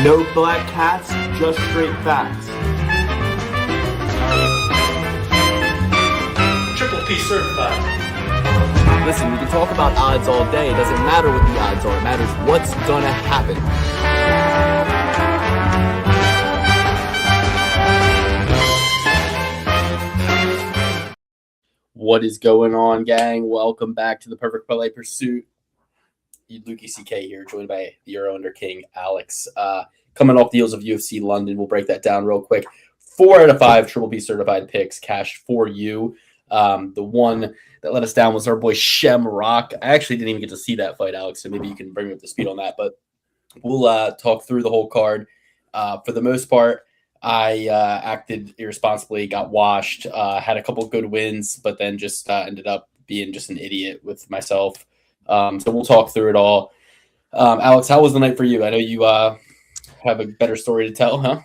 No black cats, just straight facts. Triple P certified. Listen, we can talk about odds all day. It doesn't matter what the odds are. It matters what's gonna happen. What is going on, gang? Welcome back to the Perfect Parlay Pursuit. Lukey CK here, joined by the Euro Under King, Alex. Coming off the heels of UFC London, we'll break that down real quick. 4 out of 5 Triple P certified picks cashed for you. The one that let us down was our boy Shamrock. I actually didn't even get to see that fight, Alex, so maybe you can bring me up to speed on that. But we'll talk through the whole card. For the most part, I acted irresponsibly, got washed, had a couple good wins, but then just ended up being just an idiot with myself. So we'll talk through it all. Alex, how was the night for you? I know you have a better story to tell, huh?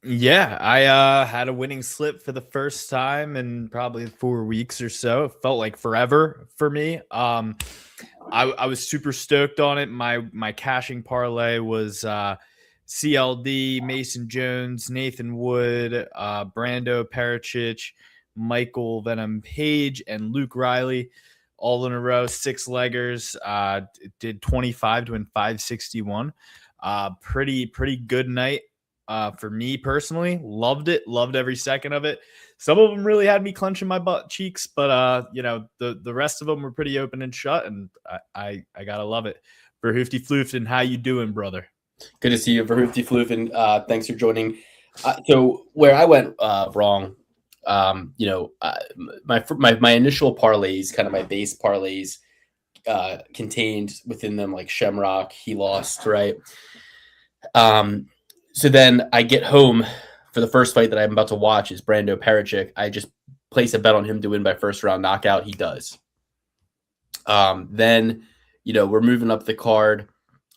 Yeah, I had a winning slip for the first time in probably 4 weeks or so. It felt like forever for me. I was super stoked on it. My cashing parlay was CLD, Mason Jones, Nathan Wood, Brando Pericic, Michael Venom Page, and Luke Riley. All in a row, 6-leggers, did 25 to win 561. Pretty good night for me personally. Loved it. Loved every second of it. Some of them really had me clenching my butt cheeks, but the rest of them were pretty open and shut, and I gotta love it. Verhoofty Floofton, how you doing, brother? Good to see you, Verhoofty Floofton. Thanks for joining. So where I went wrong, my initial parlays, kind of my base parlays, contained within them like Shamrock, he lost, right? So then I get home for the first fight that I'm about to watch is Brando Pericic. I just place a bet on him to win by first round knockout. He does. Then we're moving up the card.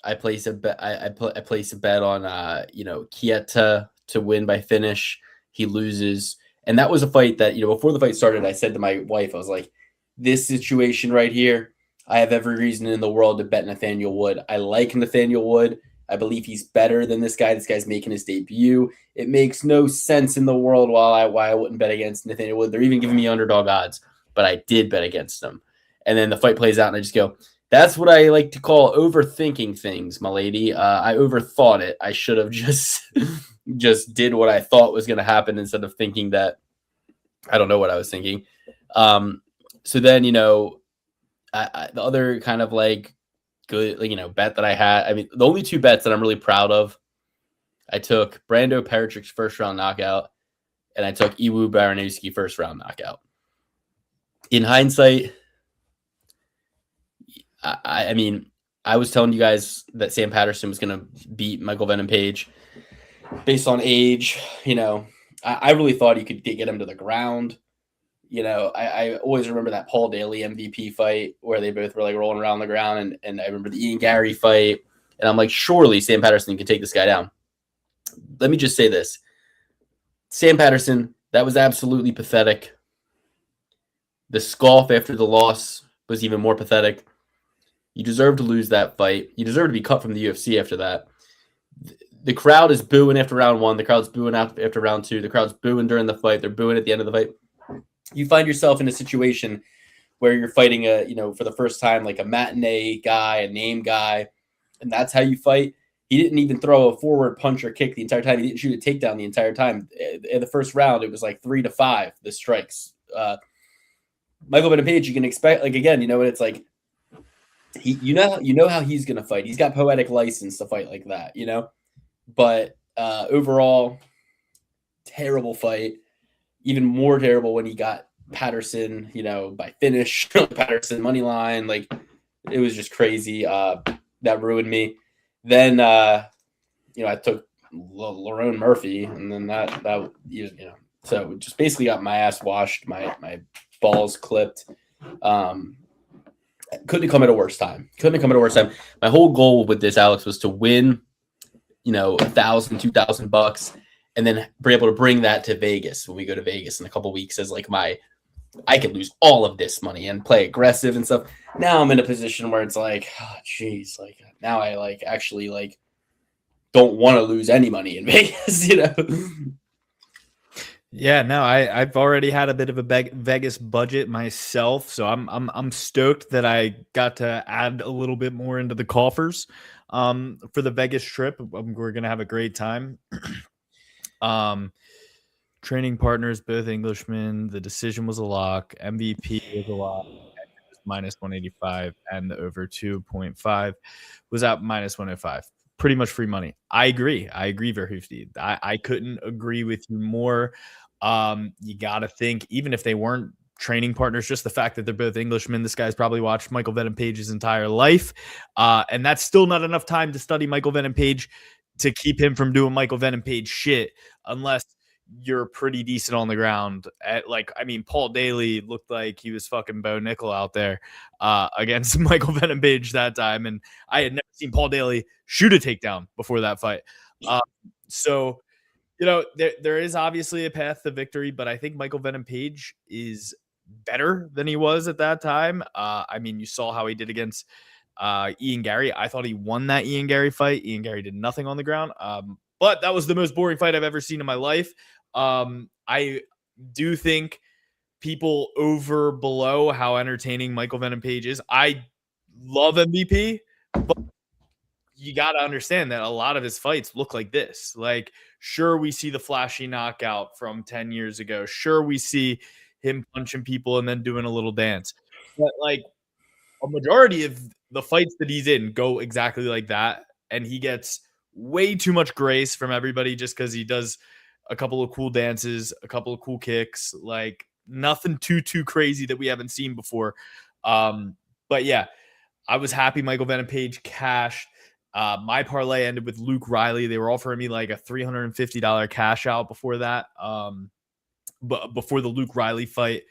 I place a bet. I place a bet on Kieta to win by finish. He loses. And that was a fight that, before the fight started, I said to my wife, I was like, this situation right here, I have every reason in the world to bet Nathaniel Wood. I like Nathaniel Wood. I believe he's better than this guy. This guy's making his debut. It makes no sense in the world why I wouldn't bet against Nathaniel Wood. They're even giving me underdog odds, but I did bet against him. And then the fight plays out, and I just go, that's what I like to call overthinking things, my lady. I overthought it. I should have just did what I thought was going to happen instead of thinking that I don't know what I was thinking. So then, the other kind of like good, bet that I had, I mean, the only 2 bets that I'm really proud of, I took Brando Pericic's first round knockout, and I took Iwu Baranowski first round knockout. In hindsight, I mean, I was telling you guys that Sam Patterson was going to beat Michael Venom Page based on age. I really thought he could get him to the ground. I always remember that Paul Daly MVP fight where they both were like rolling around the ground. And I remember the Ian Gary fight. And I'm like, surely Sam Patterson can take this guy down. Let me just say this. Sam Patterson, that was absolutely pathetic. The scoff after the loss was even more pathetic. You deserve to lose that fight. You deserve to be cut from the UFC after that. The crowd is booing after round 1. The crowd's booing after round 2. The crowd's booing during the fight. They're booing at the end of the fight. You find yourself in a situation where you're fighting for the first time, like a matinee guy, a name guy, and that's how you fight. He didn't even throw a forward punch or kick the entire time. He didn't shoot a takedown the entire time. In the first round, it was like 3-5, the strikes. Michael Venom Page, you can expect, like, again, it's like, you know how he's going to fight. He's got poetic license to fight like that, But overall, terrible fight. Even more terrible when he got Patterson, by finish, Patterson money line. Like, it was just crazy. That ruined me. Then, I took Lerone Murphy, and then that so just basically got my ass washed, my balls clipped. Couldn't have come at a worse time. My whole goal with this, Alex, was to win, $1,000, $2,000, and then be able to bring that to Vegas when we go to Vegas in a couple weeks as like I could lose all of this money and play aggressive and stuff. Now I'm in a position where it's like, oh, geez, like now I like actually like don't want to lose any money in Vegas, Yeah, no, I've already had a bit of a Vegas budget myself, so I'm stoked that I got to add a little bit more into the coffers for the Vegas trip. We're gonna have a great time. Training partners, both Englishmen. The decision was a lock. MVP was a lock. Minus 185, and the over 2.5 was at minus 105. Pretty much free money. I agree, Verhoofdy. I couldn't agree with you more. You got to think, even if they weren't training partners, just the fact that they're both Englishmen, this guy's probably watched Michael Venom Page's entire life. And that's still not enough time to study Michael Venom Page to keep him from doing Michael Venom Page shit, unless you're pretty decent on the ground. Paul Daly looked like he was fucking Bo Nickel out there against Michael Venom Page that time. And I had never seen Paul Daly shoot a takedown before that fight. So, there is obviously a path to victory, but I think Michael Venom Page is better than he was at that time. You saw how he did against Ian Gary. I thought he won that Ian Gary fight. Ian Gary did nothing on the ground. But that was the most boring fight I've ever seen in my life. I do think people below how entertaining Michael Venom Page is. I love MVP, but you got to understand that a lot of his fights look like this. Like, sure, we see the flashy knockout from 10 years ago. Sure, we see him punching people and then doing a little dance. But, like, a majority of the fights that he's in go exactly like that. And he gets way too much grace from everybody just because he does a couple of cool dances, a couple of cool kicks, like nothing too crazy that we haven't seen before. But yeah, I was happy Michael Venom Page cashed. My parlay ended with Luke Riley. They were offering me like a $350 cash out before that. But before the Luke Riley fight,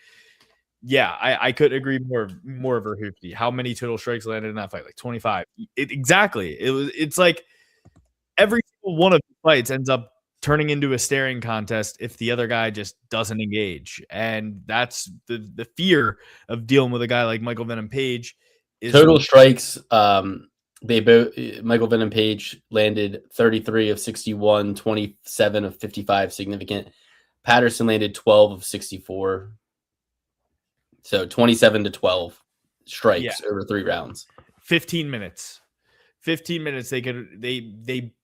yeah, I couldn't agree more of Verhoofdy. How many total strikes landed in that fight? Like 25. Exactly. It's like every single one of the fights ends up turning into a staring contest if the other guy just doesn't engage. And that's the fear of dealing with a guy like Michael Venom Page. Is total strikes. Michael Venom Page landed 33 of 61, 27 of 55 significant. Patterson landed 12 of 64. So 27-12 strikes over 3 rounds. 15 minutes. 15 minutes they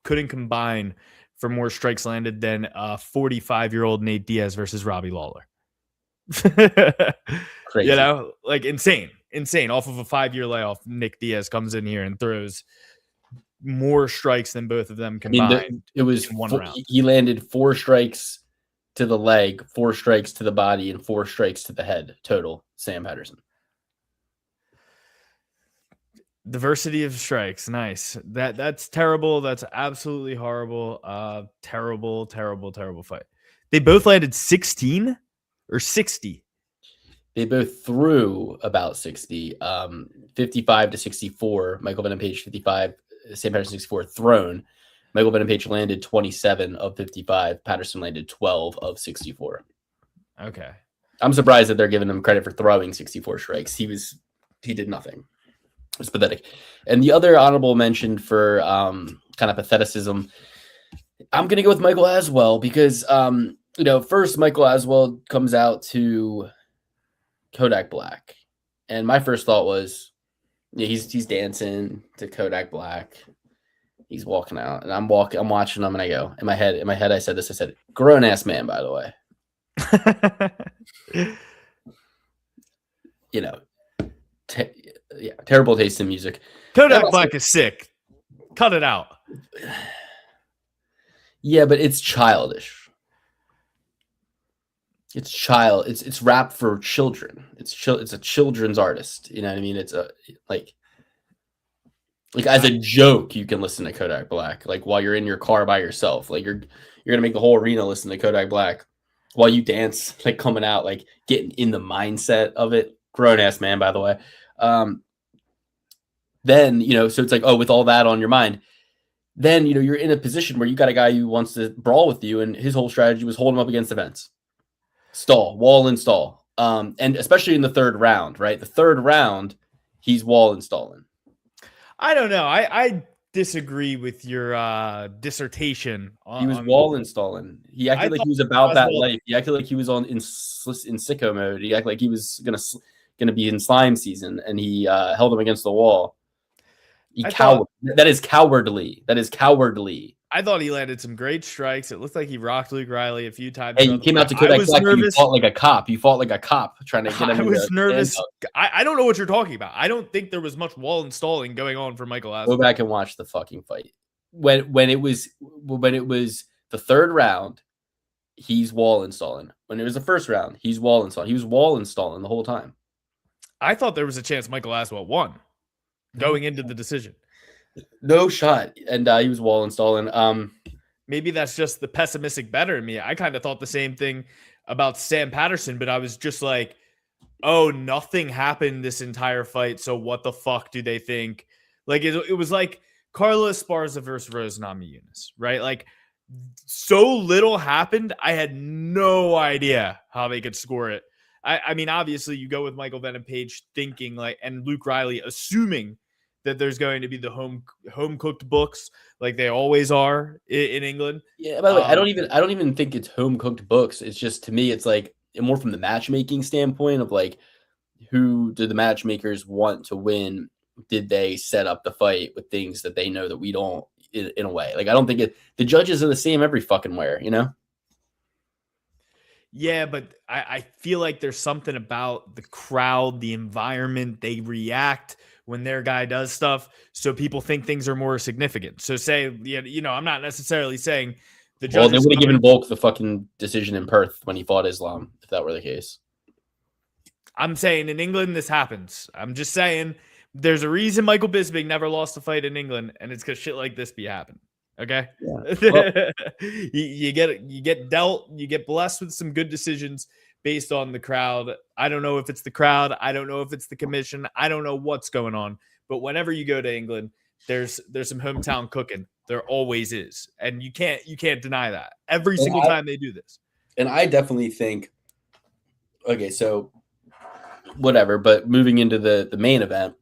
couldn't combine for more strikes landed than 45-year-old Nate Diaz versus Robbie Lawler. Crazy. Like insane off of a 5-year layoff. Nick Diaz comes in here and throws more strikes than both of them combined. It was in 1 round. He landed 4 strikes to the leg, 4 strikes to the body, and 4 strikes to the head total. Sam Patterson. Diversity of strikes. Nice. That's terrible. That's absolutely horrible. Terrible fight. They both landed 16 or 60. They both threw about 60. 55 to 64. Michael Venom Page 55. Sam Patterson 64 thrown. Michael Venom Page landed 27 of 55. Patterson landed 12 of 64. Okay. I'm surprised that they're giving him credit for throwing 64 strikes. He did nothing. It's pathetic. And the other honorable mention for kind of patheticism, I'm going to go with Michael Aswell because, first Michael Aswell comes out to Kodak Black. And my first thought was, yeah, he's dancing to Kodak Black. He's walking out, and I'm watching him, and I go, in my head, I said, grown ass man, by the way. Terrible taste in music. Kodak Black is sick. Cut it out. Yeah, but it's childish. It's rap for children. It's a children's artist. You know what I mean? It's like as a joke, you can listen to Kodak Black. Like while you're in your car by yourself, like you're gonna make the whole arena listen to Kodak Black while you dance, like coming out, like getting in the mindset of it. Grown ass man, by the way. Then so it's like, with all that on your mind, then you're in a position where you got a guy who wants to brawl with you, and his whole strategy was hold him up against the fence, wall install, and especially in the 3rd round, right? The 3rd round, he's wall installing. I don't know. I disagree with your dissertation He was on wall installing. He I acted like thought he was about that Oswald life. He acted like he was in sicko mode. He acted like he was gonna be in slime season, and he held him against the wall. He I thought coward. That is cowardly. That is cowardly. I thought he landed some great strikes. It looked like he rocked Luke Riley a few times Hey, you throughout the came fight. out to I Kodak was Black. You nervous. fought like a cop. You fought like a cop trying to get him I into was nervous. handcuffs. I don't know what you're talking about. I don't think there was much wall installing going on for Michael Go Aswell. back and watch the fucking fight. When it was the third round, he's wall installing. When it was the first round, he's wall installing. He was wall installing the whole time. I thought there was a chance Michael Aswell won going into the decision. No shot, and he was wall installing. Maybe that's just the pessimistic better in me. I kind of thought the same thing about Sam Patterson, but I was just like, oh, nothing happened this entire fight. So what the fuck do they think? Like it was like Carla Esparza versus Rose Namajunas, right? Like so little happened. I had no idea how they could score it. I mean, obviously you go with Michael Venom Page thinking like, and Luke Riley assuming that there's going to be the home cooked books like they always are in England. Yeah. By the way, I don't even think it's home cooked books. It's just, to me, it's like more from the matchmaking standpoint of like, who did the matchmakers want to win? Did they set up the fight with things that they know that we don't? In a way, like I don't think the judges are the same every fucking where, you know. Yeah, but I feel like there's something about the crowd, the environment, they react when their guy does stuff. So people think things are more significant. So say, I'm not necessarily saying the judges. Well, they would have given Volk the fucking decision in Perth when he fought Islam, if that were the case. I'm saying in England, this happens. I'm just saying there's a reason Michael Bisping never lost a fight in England, and it's because shit like this be happening. Okay. Yeah. Well, you get dealt, you get blessed with some good decisions based on the crowd. I don't know if it's the crowd. I don't know if it's the commission. I don't know what's going on. But whenever you go to England, there's some hometown cooking. There always is. And you can't deny that. Every single time they do this. And I definitely think, okay, so whatever, but moving into the main event,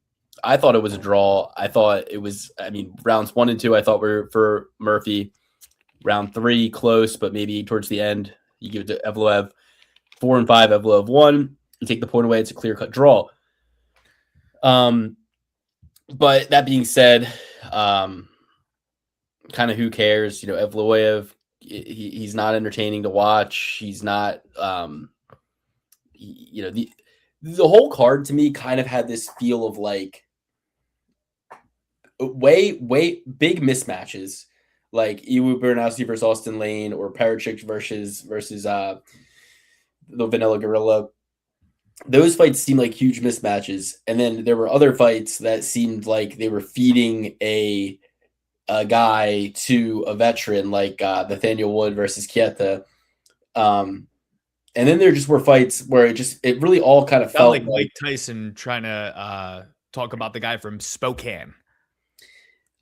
I thought it was a draw. I thought it was, rounds 1 and 2, I thought were for Murphy. Round 3, close, but maybe towards the end, you give it to Evloev. 4 and 5, Evloev won. You take the point away, it's a clear-cut draw. But that being said, kind of who cares? Evloev, he's not entertaining to watch. He's not, the whole card to me kind of had this feel of like, way big mismatches, like Iwu Bernowski versus Austin Lane, or Parachik versus the Vanilla Gorilla. Those fights seemed like huge mismatches, and then there were other fights that seemed like they were feeding a guy to a veteran, like Nathaniel Wood versus Kieta. And then there just were fights where it really all kind of felt like Mike Tyson trying to talk about the guy from Spokane.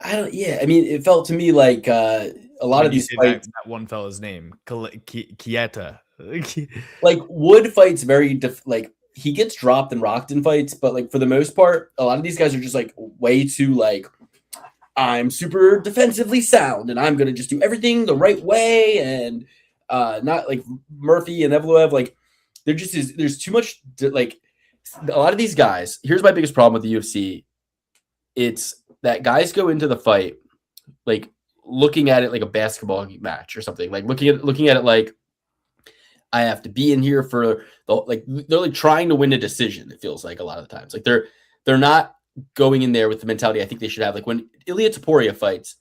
It felt to me like a lot of these fights. That one fella's name, Kieta. Like Wood fights like he gets dropped and rocked in fights, but like for the most part, a lot of these guys are just like way too like, I'm super defensively sound and I'm gonna just do everything the right way, and not like Murphy and Evloev. Like there's too much like a lot of these guys. Here's my biggest problem with the UFC. It's that guys go into the fight like looking at it like a basketball match or something, like looking at it like, I have to be in here for they're like trying to win a decision. It feels like a lot of the times, like they're not going in there with the mentality I think they should have. Like when Ilia Topuria fights,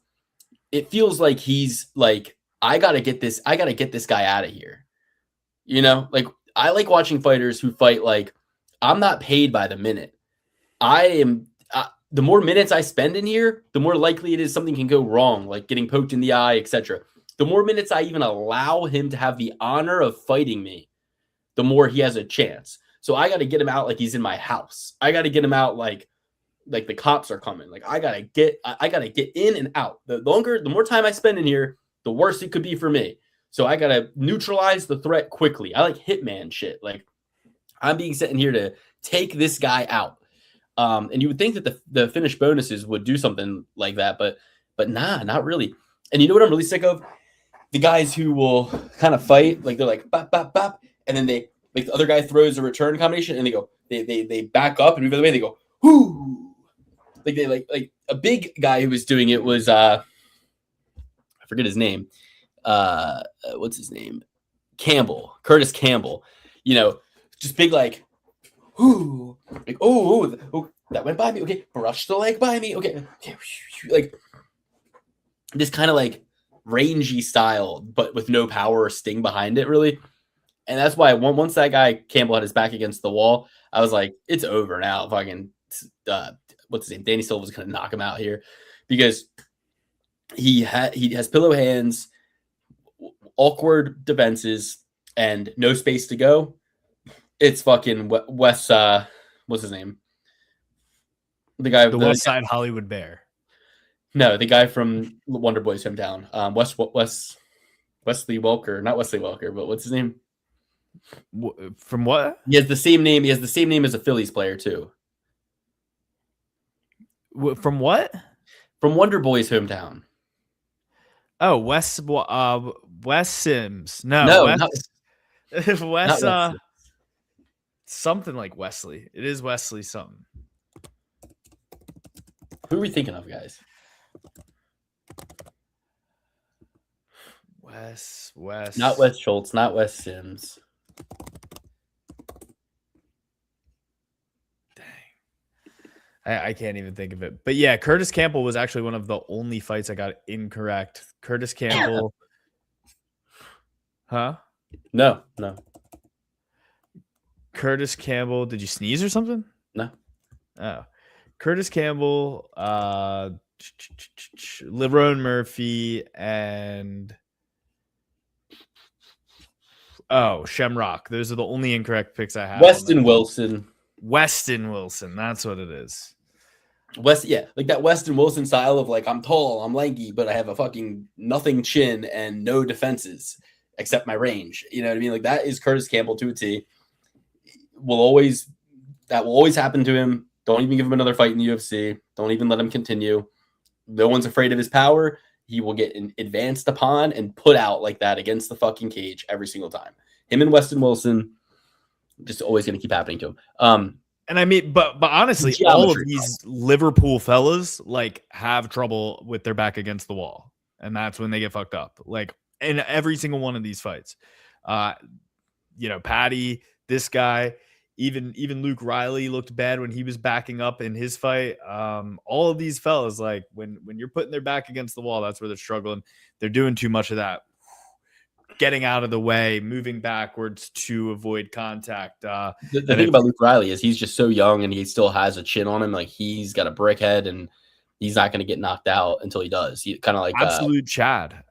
it feels like he's like, I gotta get this guy out of here. Like I like watching fighters who fight like, I'm not paid by the minute. I am. The more minutes I spend in here, the more likely it is something can go wrong, like getting poked in the eye, etc. The more minutes I even allow him to have the honor of fighting me, the more he has a chance. So I got to get him out like he's in my house. I got to get him out like the cops are coming. Like I got to get in and out. The more time I spend in here, the worse it could be for me. So I got to neutralize the threat quickly. I like hitman shit. Like I'm being sent in here to take this guy out. And you would think that the finish bonuses would do something like that, but But nah, not really. And you know what I'm really sick of? The guys who will kind of fight, like they're like bop bop bop, and then they like the other guy throws a return combination, and they back up and move the other way. They go whoo, like they like a big guy who was doing it was I forget his name, what's his name, Curtis Campbell, you know, just big like whoo, like oh that went by me, okay, brush the leg by me, okay, like this kind of like rangy style, but with no power or sting behind it, really. And that's why once that guy Campbell had his back against the wall, I was like, it's over now. Fucking what's his name? Danny Silva's gonna knock him out here because he has pillow hands, awkward defenses, and no space to go. It's fucking Wes. What's his name? The guy, the West Side Hollywood Bear. No, the guy from Wonder Boy's hometown. Wesley Welker, not Wesley Welker, but what's his name? From what? He has the same name. He has the same name as a Phillies player too. From what? From Wonder Boy's hometown. Oh, Wes Sims. No, Wes. Something like Wesley. It is Wesley something. Who are we thinking of, guys? Wes. Not Wes Schultz. Not Wes Sims. I can't even think of it. But yeah, Curtis Campbell was actually one of the only fights I got incorrect. Curtis Campbell. Huh? No. Curtis Campbell. Did you sneeze or something? No. Oh. Curtis Campbell, Lerone Murphy, and Shamrock. Those are the only incorrect picks I have. Weston Wilson. That's what it is. Like that Weston Wilson style of like, I'm tall, I'm lanky, but I have a fucking nothing chin and no defenses except my range. You know what I mean? Like that is Curtis Campbell to a T. That will always happen to him. Don't even give him another fight in the UFC. Don't even let him continue. No one's afraid of his power. He will get advanced upon and put out like that against the fucking cage every single time. Him and Weston Wilson, just always going to keep happening to him. And I mean, but honestly, all of these Liverpool fellas like have trouble with their back against the wall, and that's when they get fucked up. Like in every single one of these fights, Patty, this guy, even Luke Riley looked bad when he was backing up in his fight. All of these fellas, like when you're putting their back against the wall, that's where they're struggling. They're doing too much of that. Getting out of the way, moving backwards to avoid contact. The thing about Luke Riley is he's just so young and he still has a chin on him. Like he's got a brick head and he's not going to get knocked out until he does. He kind of like absolute Chad.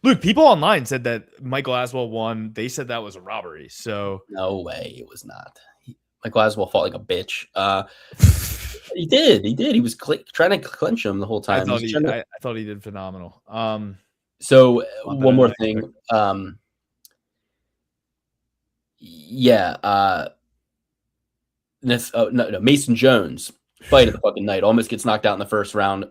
Luke, people online said that Michael Aswell won. They said that was a robbery. So no way, it was not. Michael Aswell fought like a bitch. He did. He was trying to clinch him the whole time. I thought he did phenomenal. So one more thing. Mason Jones, fight of the fucking night, almost gets knocked out in the first round,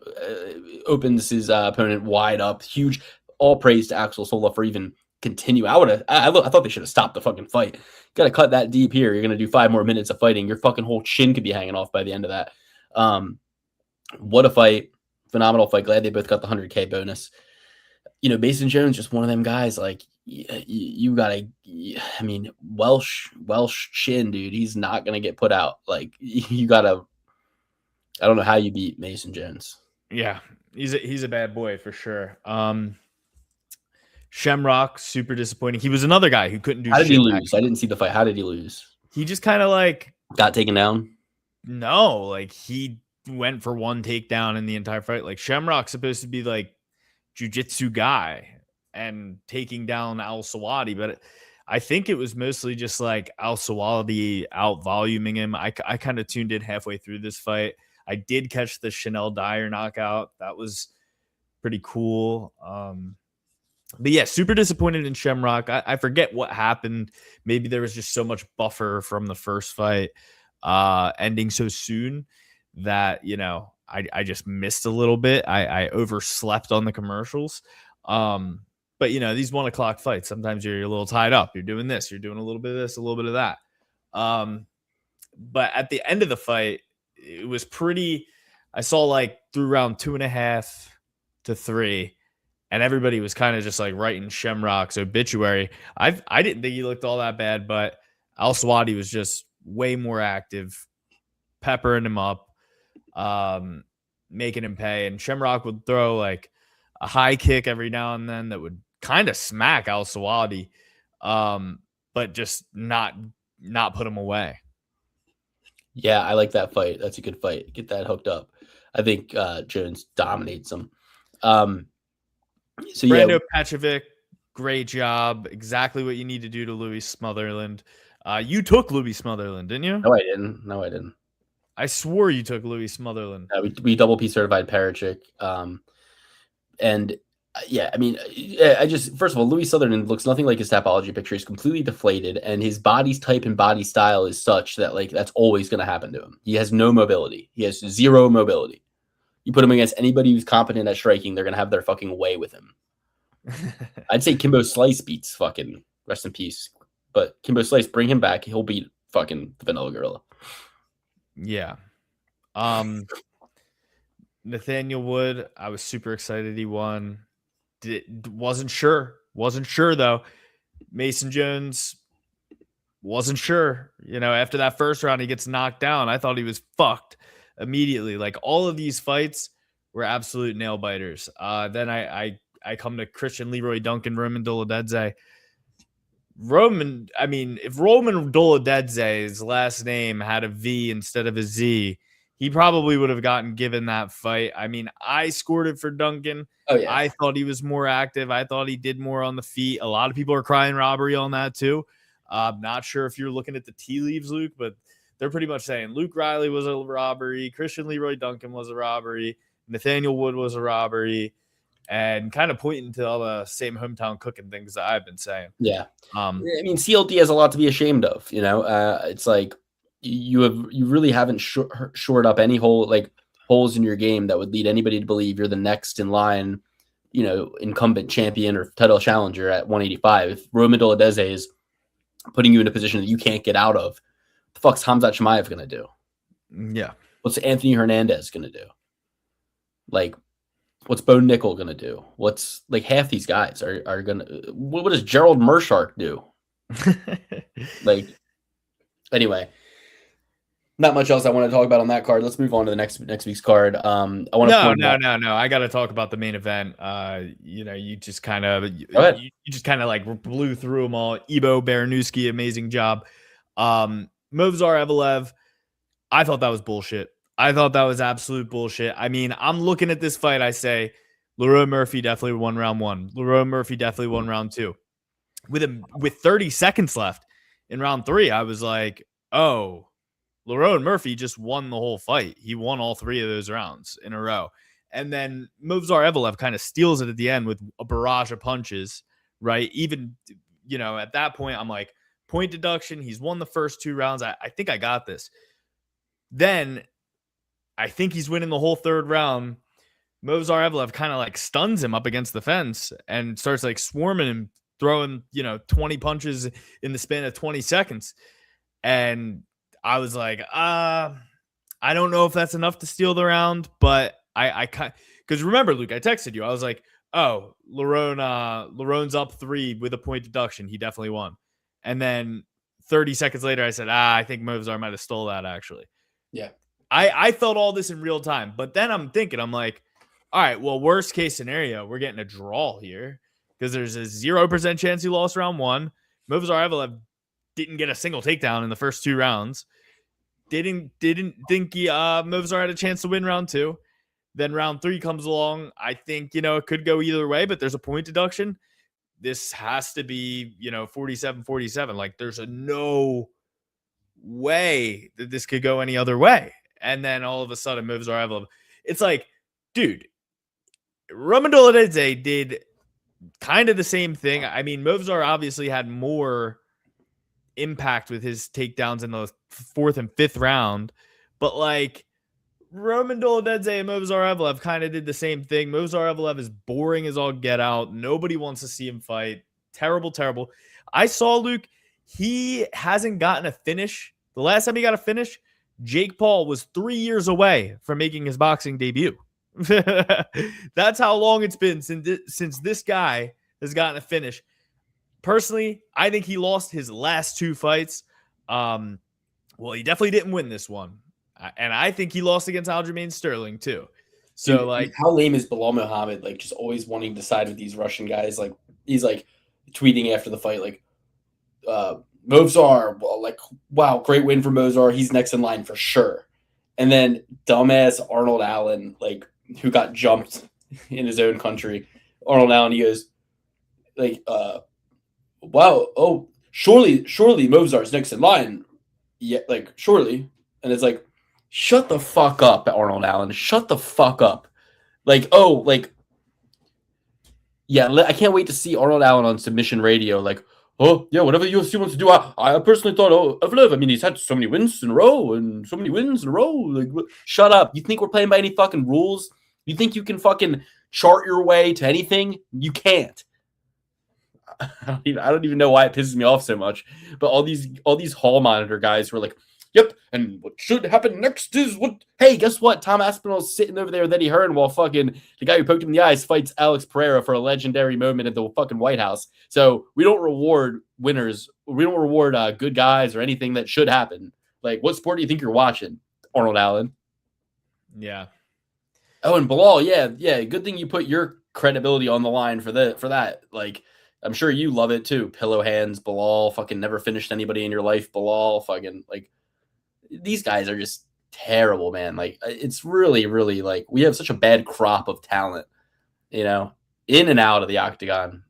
opens his opponent wide up. Huge, all praise to Axel Sola for even continue. I thought they should have stopped the fucking fight. Got to cut that deep here. You're going to do 5 more minutes of fighting. Your fucking whole chin could be hanging off by the end of that. What a fight. Phenomenal fight. Glad they both got the 100K bonus. Mason Jones, just one of them guys. Like you gotta, I mean, Welsh chin, dude. He's not gonna get put out. Like you gotta. I don't know how you beat Mason Jones. Yeah, he's a bad boy for sure. Shamrock, super disappointing. He was another guy who couldn't do. How did he lose? I didn't see the fight. How did he lose? He just kind of like got taken down. No, like he went for one takedown in the entire fight. Like Shamrock's supposed to be like jiu-jitsu guy and taking down Al Sawadi, but I think it was mostly just like Al Sawadi out voluming him. I kind of tuned in halfway through this fight. I did catch the Chanel Dyer knockout. That was pretty cool. But yeah, super disappointed in Shamrock. I forget what happened. Maybe there was just so much buffer from the first fight ending so soon that, I just missed a little bit. I overslept on the commercials. But these 1 o'clock fights, sometimes you're a little tied up. You're doing this, you're doing a little bit of this, a little bit of that. But at the end of the fight, it was pretty. I saw like through round 2.5 to 3, and everybody was kind of just like writing Shamrock's obituary. I didn't think he looked all that bad, but Al Swati was just way more active, peppering him up, making him pay. And Shamrock would throw like a high kick every now and then that would kind of smack Al Swati, but just not put him away. Yeah, I like that fight. That's a good fight. Get that hooked up. I think Jones dominates him. So Brando Petrovic, great job. Exactly what you need to do to Louis Smotherland. You took Louis Smotherland, didn't you? No, I didn't. I swore you took Louis Smotherland. We double P certified Parachik. And yeah, I mean, I just, first of all, Louis Sutherland looks nothing like his Tapology picture. He's completely deflated, and his body's type and body style is such that like that's always going to happen to him. He has no mobility. He has zero mobility. You put him against anybody who's competent at striking, they're going to have their fucking way with him. I'd say Kimbo Slice beats fucking, rest in peace. But Kimbo Slice, bring him back. He'll beat fucking the Vanilla Gorilla. Yeah. Nathaniel Wood, I was super excited he won. Wasn't sure though. Mason Jones wasn't sure. After that first round, he gets knocked down. I thought he was fucked immediately. Like all of these fights were absolute nail biters. Then I come to Christian Leroy Duncan, Roman Dolavedze. If Roman Dolavedze's last name had a V instead of a Z, he probably would have gotten given that fight. I mean, I scored it for Duncan. Oh, yeah. I thought he was more active. I thought he did more on the feet. A lot of people are crying robbery on that too. I'm not sure if you're looking at the tea leaves, Luke, but they're pretty much saying Luke Riley was a robbery. Christian Leroy Duncan was a robbery. Nathaniel Wood was a robbery. And kind of pointing to all the same hometown cooking things that I've been saying. Yeah. I mean, CLD has a lot to be ashamed of. It's like you really haven't shored up any holes in your game that would lead anybody to believe you're the next in line, incumbent champion or title challenger at 185. If Roman Dolavedze is putting you in a position that you can't get out of, what the fuck's Hamzat Chimaev going to do? Yeah. What's Anthony Hernandez going to do? Like, what's Bo Nickel going to do? What's like half these guys are going to, what does Gerald Mershark do? Anyway, not much else I want to talk about on that card. Let's move on to the next week's card. No. I got to talk about the main event. You just kind of like blew through them all. Ibo Baranuski, amazing job. Movsar Evelev, I thought that was bullshit. I thought that was absolute bullshit. I mean, I'm looking at this fight. I say, Leroy Murphy definitely won round 1. Leroy Murphy definitely won round 2. With 30 seconds left in round 3, I was like, oh, Leroy Murphy just won the whole fight. He won all 3 of those rounds in a row. And then Movsar Evelev kind of steals it at the end with a barrage of punches, right? Even, at that point, I'm like, point deduction. He's won the first 2 rounds. I think I got this. Then I think he's winning the whole 3rd round. Movsar Evelev kind of like stuns him up against the fence and starts like swarming him, throwing, 20 punches in the span of 20 seconds. And I was like, I don't know if that's enough to steal the round, but because remember, Luke, I texted you. I was like, oh, Laron's up 3 with a point deduction. He definitely won. And then 30 seconds later, I said, I think Movsar might have stole that actually. Yeah. I felt all this in real time, but then I'm like, all right, well, worst case scenario, we're getting a draw here because there's a 0% chance he lost round 1. Movsar Evelev didn't get a single takedown in the first 2 rounds. Didn't think Movsar had a chance to win round 2. Then round 3 comes along. I think, it could go either way, but there's a point deduction. This has to be, 47-47. Like there's no way that this could go any other way. And then all of a sudden Movsar Evelev. It's like, dude, Roman Dolavedze did kind of the same thing. I mean, Movsar obviously had more impact with his takedowns in the 4th and 5th round, but like Roman Doladense and Movsar Evloev kind of did the same thing. Movsar Evloev is boring as all get out. Nobody wants to see him fight. Terrible, terrible. I saw Luke. He hasn't gotten a finish. The last time he got a finish, Jake Paul was 3 years away from making his boxing debut. That's how long it's been since this guy has gotten a finish. Personally, I think he lost his last 2 fights. Well, he definitely didn't win this one. And I think he lost against Aljamain Sterling too. So, dude, like, how lame is Bilal Muhammad? Like, just always wanting to side with these Russian guys. Like, he's like tweeting after the fight, like, Movsar, like, wow, great win for Movsar. He's next in line for sure. And then dumbass Arnold Allen, like, who got jumped in his own country. Arnold Allen, he goes, like, wow, oh, surely Movsar's next in line. Yeah, like, surely. And it's like, shut the fuck up, Arnold Allen. Shut the fuck up. Like, oh, like, yeah, I can't wait to see Arnold Allen on submission radio. Like, oh, yeah, whatever UFC wants to do. I personally thought, Evloev, I mean, he's had so many wins in a row and so many wins in a row. Like, shut up. You think we're playing by any fucking rules? You think you can fucking chart your way to anything? You can't. I don't even know why it pisses me off so much. But all these hall monitor guys were like, yep, and what should happen next is what... Hey, guess what? Tom Aspinall's sitting over there with Eddie Hearn while fucking the guy who poked him in the eyes fights Alex Pereira for a legendary moment at the fucking White House. So we don't reward winners. We don't reward good guys or anything that should happen. Like, what sport do you think you're watching, Arnold Allen? Yeah. Oh, and Bilal, yeah. Good thing you put your credibility on the line for that. Like, I'm sure you love it too. Pillow hands, Bilal, fucking never finished anybody in your life, Bilal, fucking, like, these guys are just terrible, man. Like, it's really, really, like, we have such a bad crop of talent, you know, in and out of the octagon.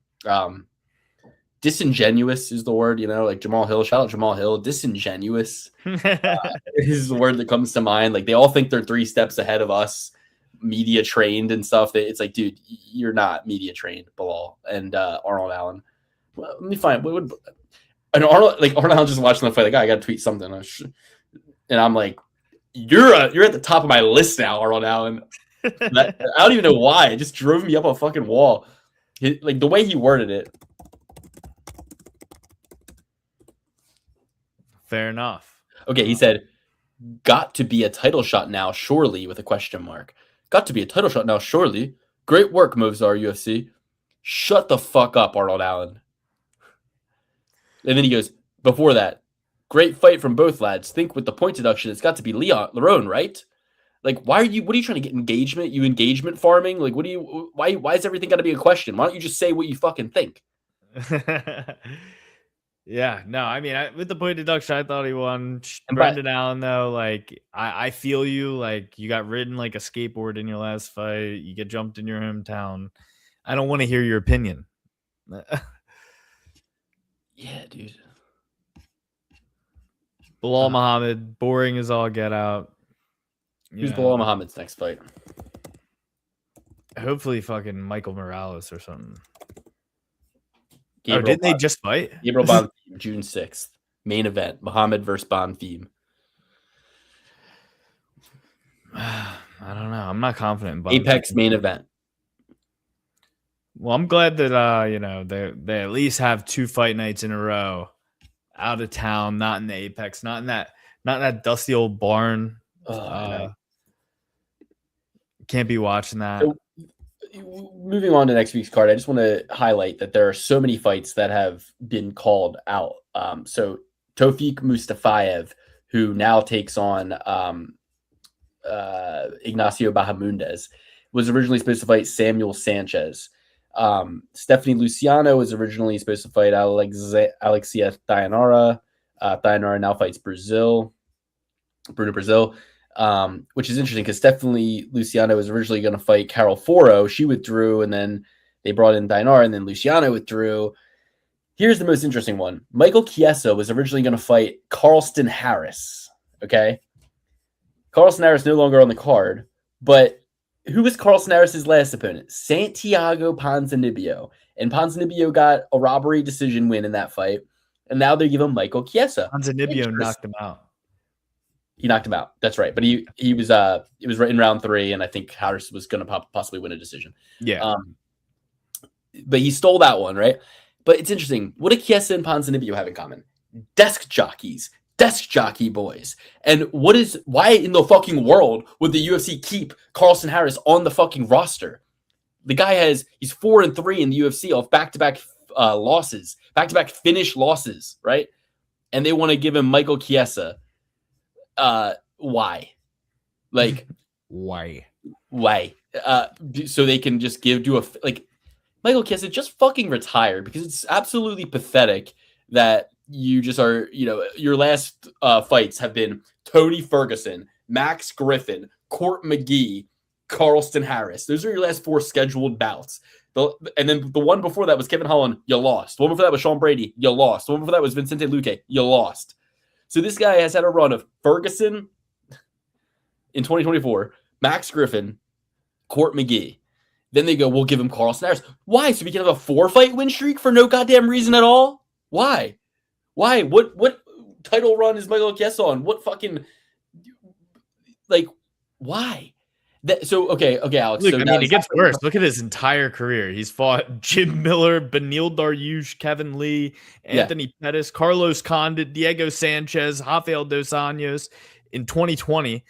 Disingenuous is the word, you know, like Jamal Hill. Shout out Jamal Hill. Disingenuous is the word that comes to mind. Like, they all think they're 3 steps ahead of us, media trained and stuff. It's like, dude, you're not media trained, Bilal and Arnold Allen. Well, let me find what would. And Arnold Allen just watching the fight. Like, I got to tweet something. And I'm like, you're at the top of my list now, Arnold Allen. I don't even know why. It just drove me up a fucking wall. Like, the way he worded it. Fair enough. Okay, he said, got to be a title shot now, surely, with a question mark. Got to be a title shot now, surely. Great work, Movsar UFC. Shut the fuck up, Arnold Allen. And then he goes, before that, great fight from both lads. Think with the point deduction, it's got to be Lerone, right? Like, what are you trying to get engagement? You engagement farming? Like, why is everything got to be a question? Why don't you just say what you fucking think? Yeah, no, I mean, with the point deduction, I thought he won. Brendan Allen, though, like, I feel you. Like, you got ridden like a skateboard in your last fight. You get jumped in your hometown. I don't want to hear your opinion. Yeah, dude. Bilal Muhammad, boring as all get out. Who's Bilal Muhammad's next fight? Hopefully fucking Michael Morales or something. Gabriel didn't they just fight? Gabriel Bonfim, June 6th. Main event. Muhammad versus Bonfim. I don't know. I'm not confident in Apex main event. Well, I'm glad that they at least have 2 fight nights in a row out of town, not in the Apex, not in that dusty old barn. Can't be watching that. So, moving on to next week's card, I just want to highlight that there are so many fights that have been called out. So Tofik Mustafayev, who now takes on Ignacio Bahamundes, was originally supposed to fight Samuel Sanchez. Stephanie Luciano was originally supposed to fight Alexia Dayanara. Dayanara now fights Bruno Brazil. Which is interesting because Stephanie Luciano was originally going to fight Carol Foro. She withdrew, and then they brought in Dayanara, and then Luciano withdrew. Here's the most interesting one. Michael Chiesa was originally going to fight Carlston Harris. Okay? Carlston Harris no longer on the card, but who was Carlston Harris's last opponent? Santiago Ponzinibbio. And Ponzinibbio got a robbery decision win in that fight, and now they give him Michael Chiesa. Ponzinibbio knocked him out. He knocked him out. That's right. But he was it was right in round 3, and I think Harris was going to possibly win a decision. Yeah. But he stole that one, right? But it's interesting. What do Chiesa and Ponzinibbio have in common? Desk jockeys, desk jockey boys. And why in the fucking world would the UFC keep Carlston Harris on the fucking roster? The guy he's 4-3 in the UFC off back-to-back losses, back-to-back finish losses, right? And they want to give him Michael Chiesa. Why? Like, why? So they can just Michael Chiesa, just fucking retire, because it's absolutely pathetic that you just are, your last fights have been Tony Ferguson, Max Griffin, Court McGee, Carlston Harris. Those are your last 4 scheduled bouts. And then the one before that was Kevin Holland, you lost. The one before that was Sean Brady, you lost. The one before that was Vicente Luque, you lost. So this guy has had a run of Ferguson in 2024, Max Griffin, Court McGee. Then they go, we'll give him Carlston Harris. Why? So we can have a 4-fight win streak for no goddamn reason at all? Why? What title run is Michael Chiesa on? What fucking, why? Okay, Alex. Look, it gets worse. Look at his entire career. He's fought Jim Miller, Beneil Dariush, Kevin Lee, Anthony Pettis, Carlos Condit, Diego Sanchez, Rafael Dos Anjos in 2020.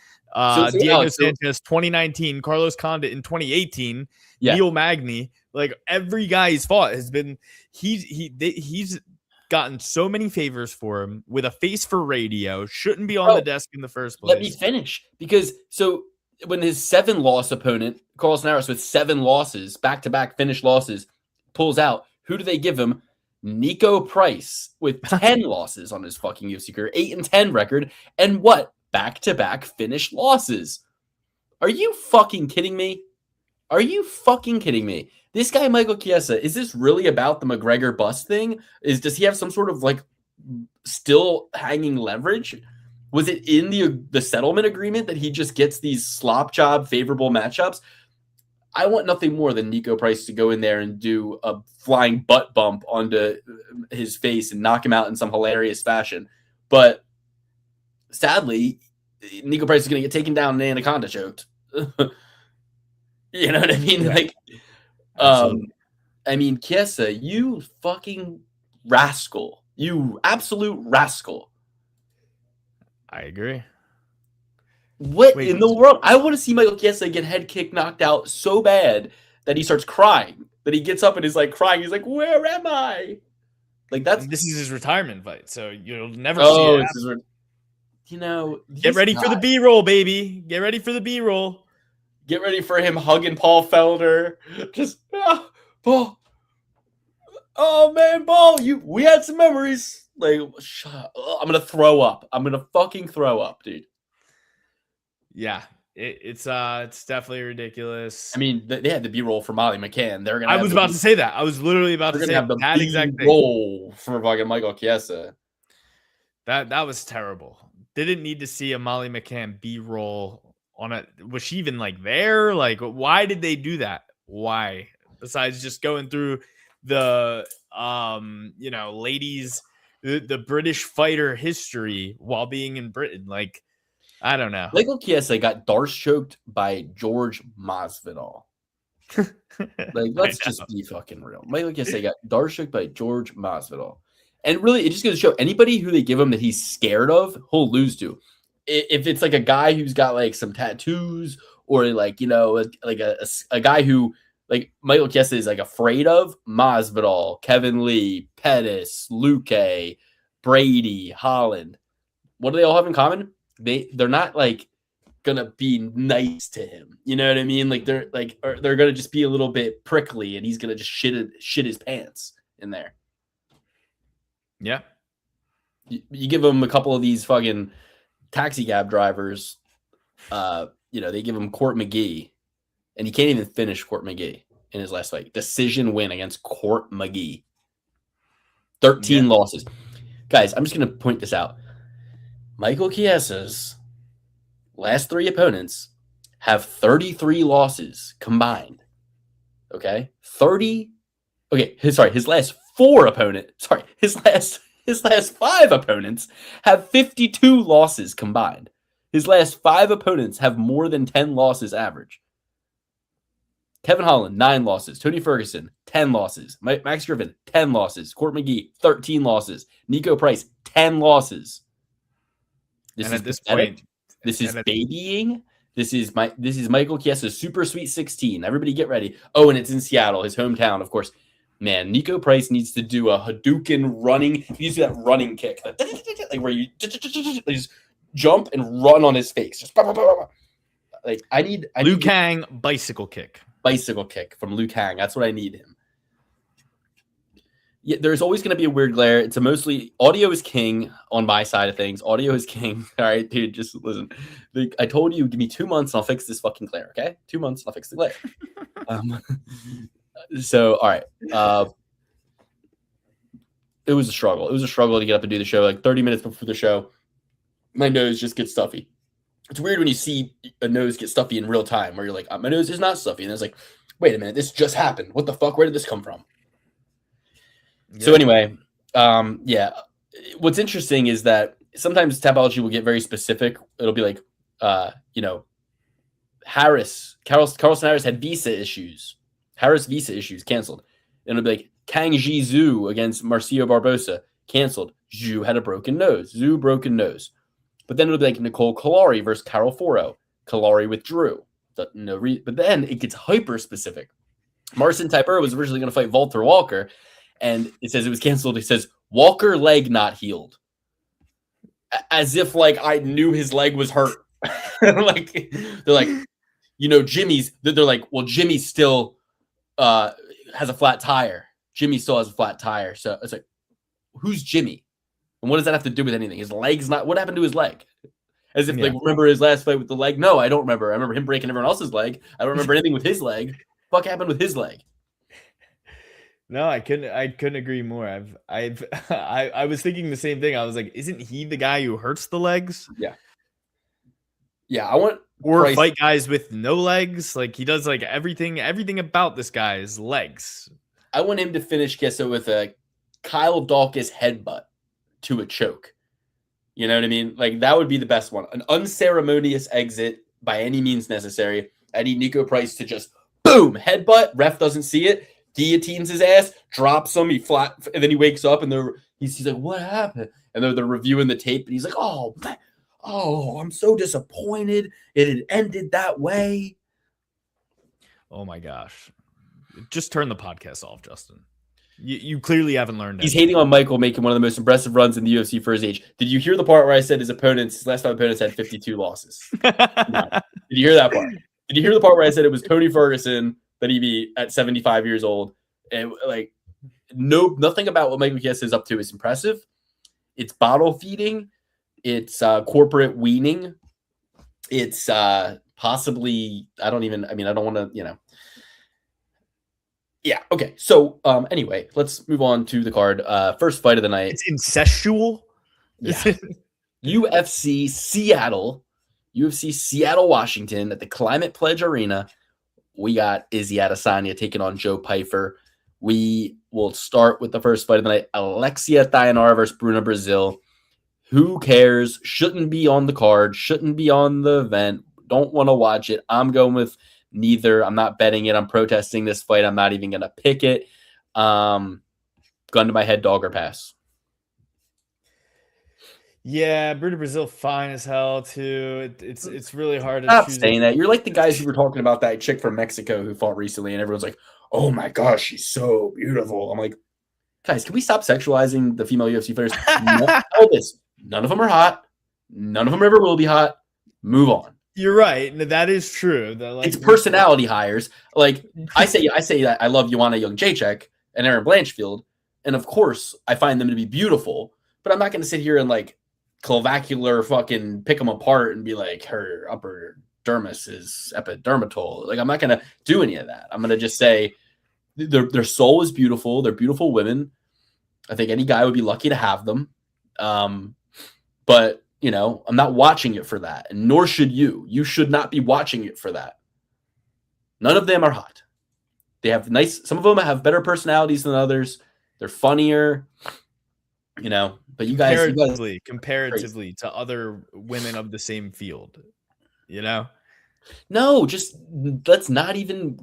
Diego Sanchez 2019, Carlos Condit in 2018, Neil Magny. Like, every guy he's fought has been he's gotten so many favors for him with a face for radio. Shouldn't be on the desk in the first place. Let me finish, because when his 7-loss opponent, Carlston Harris, with 7 losses, back-to-back finish losses, pulls out, who do they give him? Nico Price with 10 losses on his fucking UFC career, 8-10 record, and what? Back-to-back finish losses. Are you fucking kidding me? This guy, Michael Chiesa, is this really about the McGregor bust thing? Does he have some sort of still hanging leverage? Was it in the settlement agreement that he just gets these slop job favorable matchups? I want nothing more than Nico Price to go in there and do a flying butt bump onto his face and knock him out in some hilarious fashion. But sadly, Nico Price is going to get taken down and anaconda choked. You know what I mean? Chiesa, you fucking rascal. You absolute rascal. I agree. What in the world? I want to see Michael Chiesa get head kick knocked out so bad that he starts crying. That he gets up and is crying. He's like, "Where am I?" This is his retirement fight, so you'll never see it. Get ready for the B-roll, baby. Get ready for the B-roll. Get ready for him hugging Paul Felder. Just Paul. Oh man, Paul, we had some memories. Shut up. I'm gonna throw up. I'm gonna fucking throw up, dude. Yeah, it's definitely ridiculous. They had the B-roll for Molly McCann. I was about to say that. I was literally about to say that exact thing. B-roll for fucking Michael Chiesa. That was terrible. Didn't need to see a Molly McCann B-roll on it. Was she even there? Why did they do that? Why? Besides just going through the ladies, the British fighter history while being in Britain. I don't know. Michael Chiesa got Darce choked by George Masvidal. Let's just be fucking real. Michael Chiesa got Darce choked by George Masvidal. And really, it just goes to show anybody who they give him that he's scared of, he'll lose to. If it's a guy who's got some tattoos, or a guy who Michael Chiesa is afraid of, Masvidal, Kevin Lee, Pettis, Luque, Brady, Holland. What do they all have in common? They're not gonna be nice to him. You know what I mean? They're gonna just be a little bit prickly, and he's gonna just shit his pants in there. Yeah. You give him a couple of these fucking taxi cab drivers, they give him Court McGee, and he can't even finish Court McGee in his last fight. Decision win against Court McGee. 13 losses. Guys, I'm just going to point this out. Michael Chiesa's last 3 opponents have 33 losses combined. Okay? His last 4 opponents, his last 5 opponents have 52 losses combined. His last 5 opponents have more than 10 losses average. Kevin Holland, 9 losses. Tony Ferguson, 10 losses. Max Griffin, 10 losses. Court McGee, 13 losses. Nico Price, 10 losses. This is this pathetic. point, this is babying. This is Michael Chiesa's Super Sweet 16. Everybody get ready. Oh, and it's in Seattle, his hometown, of course. Man, Nico Price needs to do a Hadouken running. He needs to do that running kick, like where you just jump and run on his face. Just like I need Liu Kang bicycle kick from Liu Kang. That's what I need him. Yeah, there's always going to be a weird glare. It's mostly audio is king on my side of things. Audio is king. All right, dude, just listen. I told you, give me 2 months and I'll fix this fucking glare. Okay, 2 months and I'll fix the glare. So, all right. It was a struggle. It was a struggle to get up and do the show. Like 30 minutes before the show, my nose just gets stuffy. It's weird when you see a nose get stuffy in real time, where you're like, my nose is not stuffy, and it's like, wait a minute, this just happened. What the fuck? Where did this come from? Yeah. So anyway, yeah. What's interesting is that sometimes Tapology will get very specific. It'll be like, Carlson Harris had visa issues. Harris visa issues canceled. And it'll be like Kang Ji Zhu against Marcio Barbosa canceled. Zhu had a broken nose. Zhu broken nose. But then it'll be like Nicole Kalari versus Carol Foro. Kalari withdrew. But then it gets hyper specific. Marcin Tybura was originally going to fight Walter Walker, and it says it was canceled. It says Walker leg not healed, as if like I knew his leg was hurt. Like they're like, Jimmy's. They're like, well, Jimmy still has a flat tire. Jimmy still has a flat tire. So it's like, who's Jimmy? And what does that have to do with anything? His leg's not. What happened to his leg? As if like remember his last fight with the leg? No, I don't remember. I remember him breaking everyone else's leg. I don't remember anything with his leg. What happened with his leg? No, I couldn't agree more. I was thinking the same thing. I was like, isn't he the guy who hurts the legs? Yeah. Yeah, I want or fight guys with no legs. Like he does like everything about this guy is legs. I want him to finish Kessa with a Kyle Dawkins headbutt to a choke. You know what I mean? Like that would be the best one. An unceremonious exit by any means necessary. I need Nico Price to just boom, headbutt. Ref doesn't see it. Guillotines his ass, drops him. He flat, and then he wakes up and he's like, "What happened?" And they're reviewing the tape, and he's like, "Oh, man. Oh, I'm so disappointed. It had ended that way." Oh my gosh! Just turn the podcast off, Justin. You clearly haven't learned. He's hating on Michael making one of the most impressive runs in the UFC for his age. Did you hear the part where I said his last 5 opponents had 52 losses? No. Did you hear that part? Did you hear the part where I said it was Tony Ferguson that he beat at 75 years old? And like, nothing about what Michael Chiesa is up to is impressive. It's bottle feeding. It's corporate weaning. It's possibly, I don't want to, Yeah. Okay. So, anyway, let's move on to the card. First fight of the night. It's incestual. Yeah. UFC Seattle, Washington at the Climate Pledge Arena. We got Izzy Adesanya taking on Joe Pyfer. We will start with the first fight of the night. Alexia Thayanara versus Bruna Brazil. Who cares? Shouldn't be on the card. Shouldn't be on the event. Don't want to watch it. I'm going with neither. I'm not betting it. I'm protesting this fight. I'm not even going to pick it. Gun to my head, dog or pass. Yeah, Bruna Brazil fine as hell too. It's really hard to Stop saying that. You're like the guys who were talking about that chick from Mexico who fought recently, and everyone's like, "Oh my gosh, she's so beautiful." I'm like, guys, can we stop sexualizing the female UFC fighters? None of them are hot. None of them ever will be hot. Move on. You're right. That is true. It's personality hires. Like I say that I love Joanna Jędrzejczyk and Erin Blanchfield, and of course I find them to be beautiful. But I'm not going to sit here and like clavicular fucking pick them apart and be like her upper dermis is epidermatol. Like I'm not going to do any of that. I'm going to just say their soul is beautiful. They're beautiful women. I think any guy would be lucky to have them. But I'm not watching it for that, and nor should you. You should not be watching it for that. None of them are hot. They have some of them have better personalities than others. They're funnier. you know. But Comparatively to other women of the same field, you know. no, just let's not even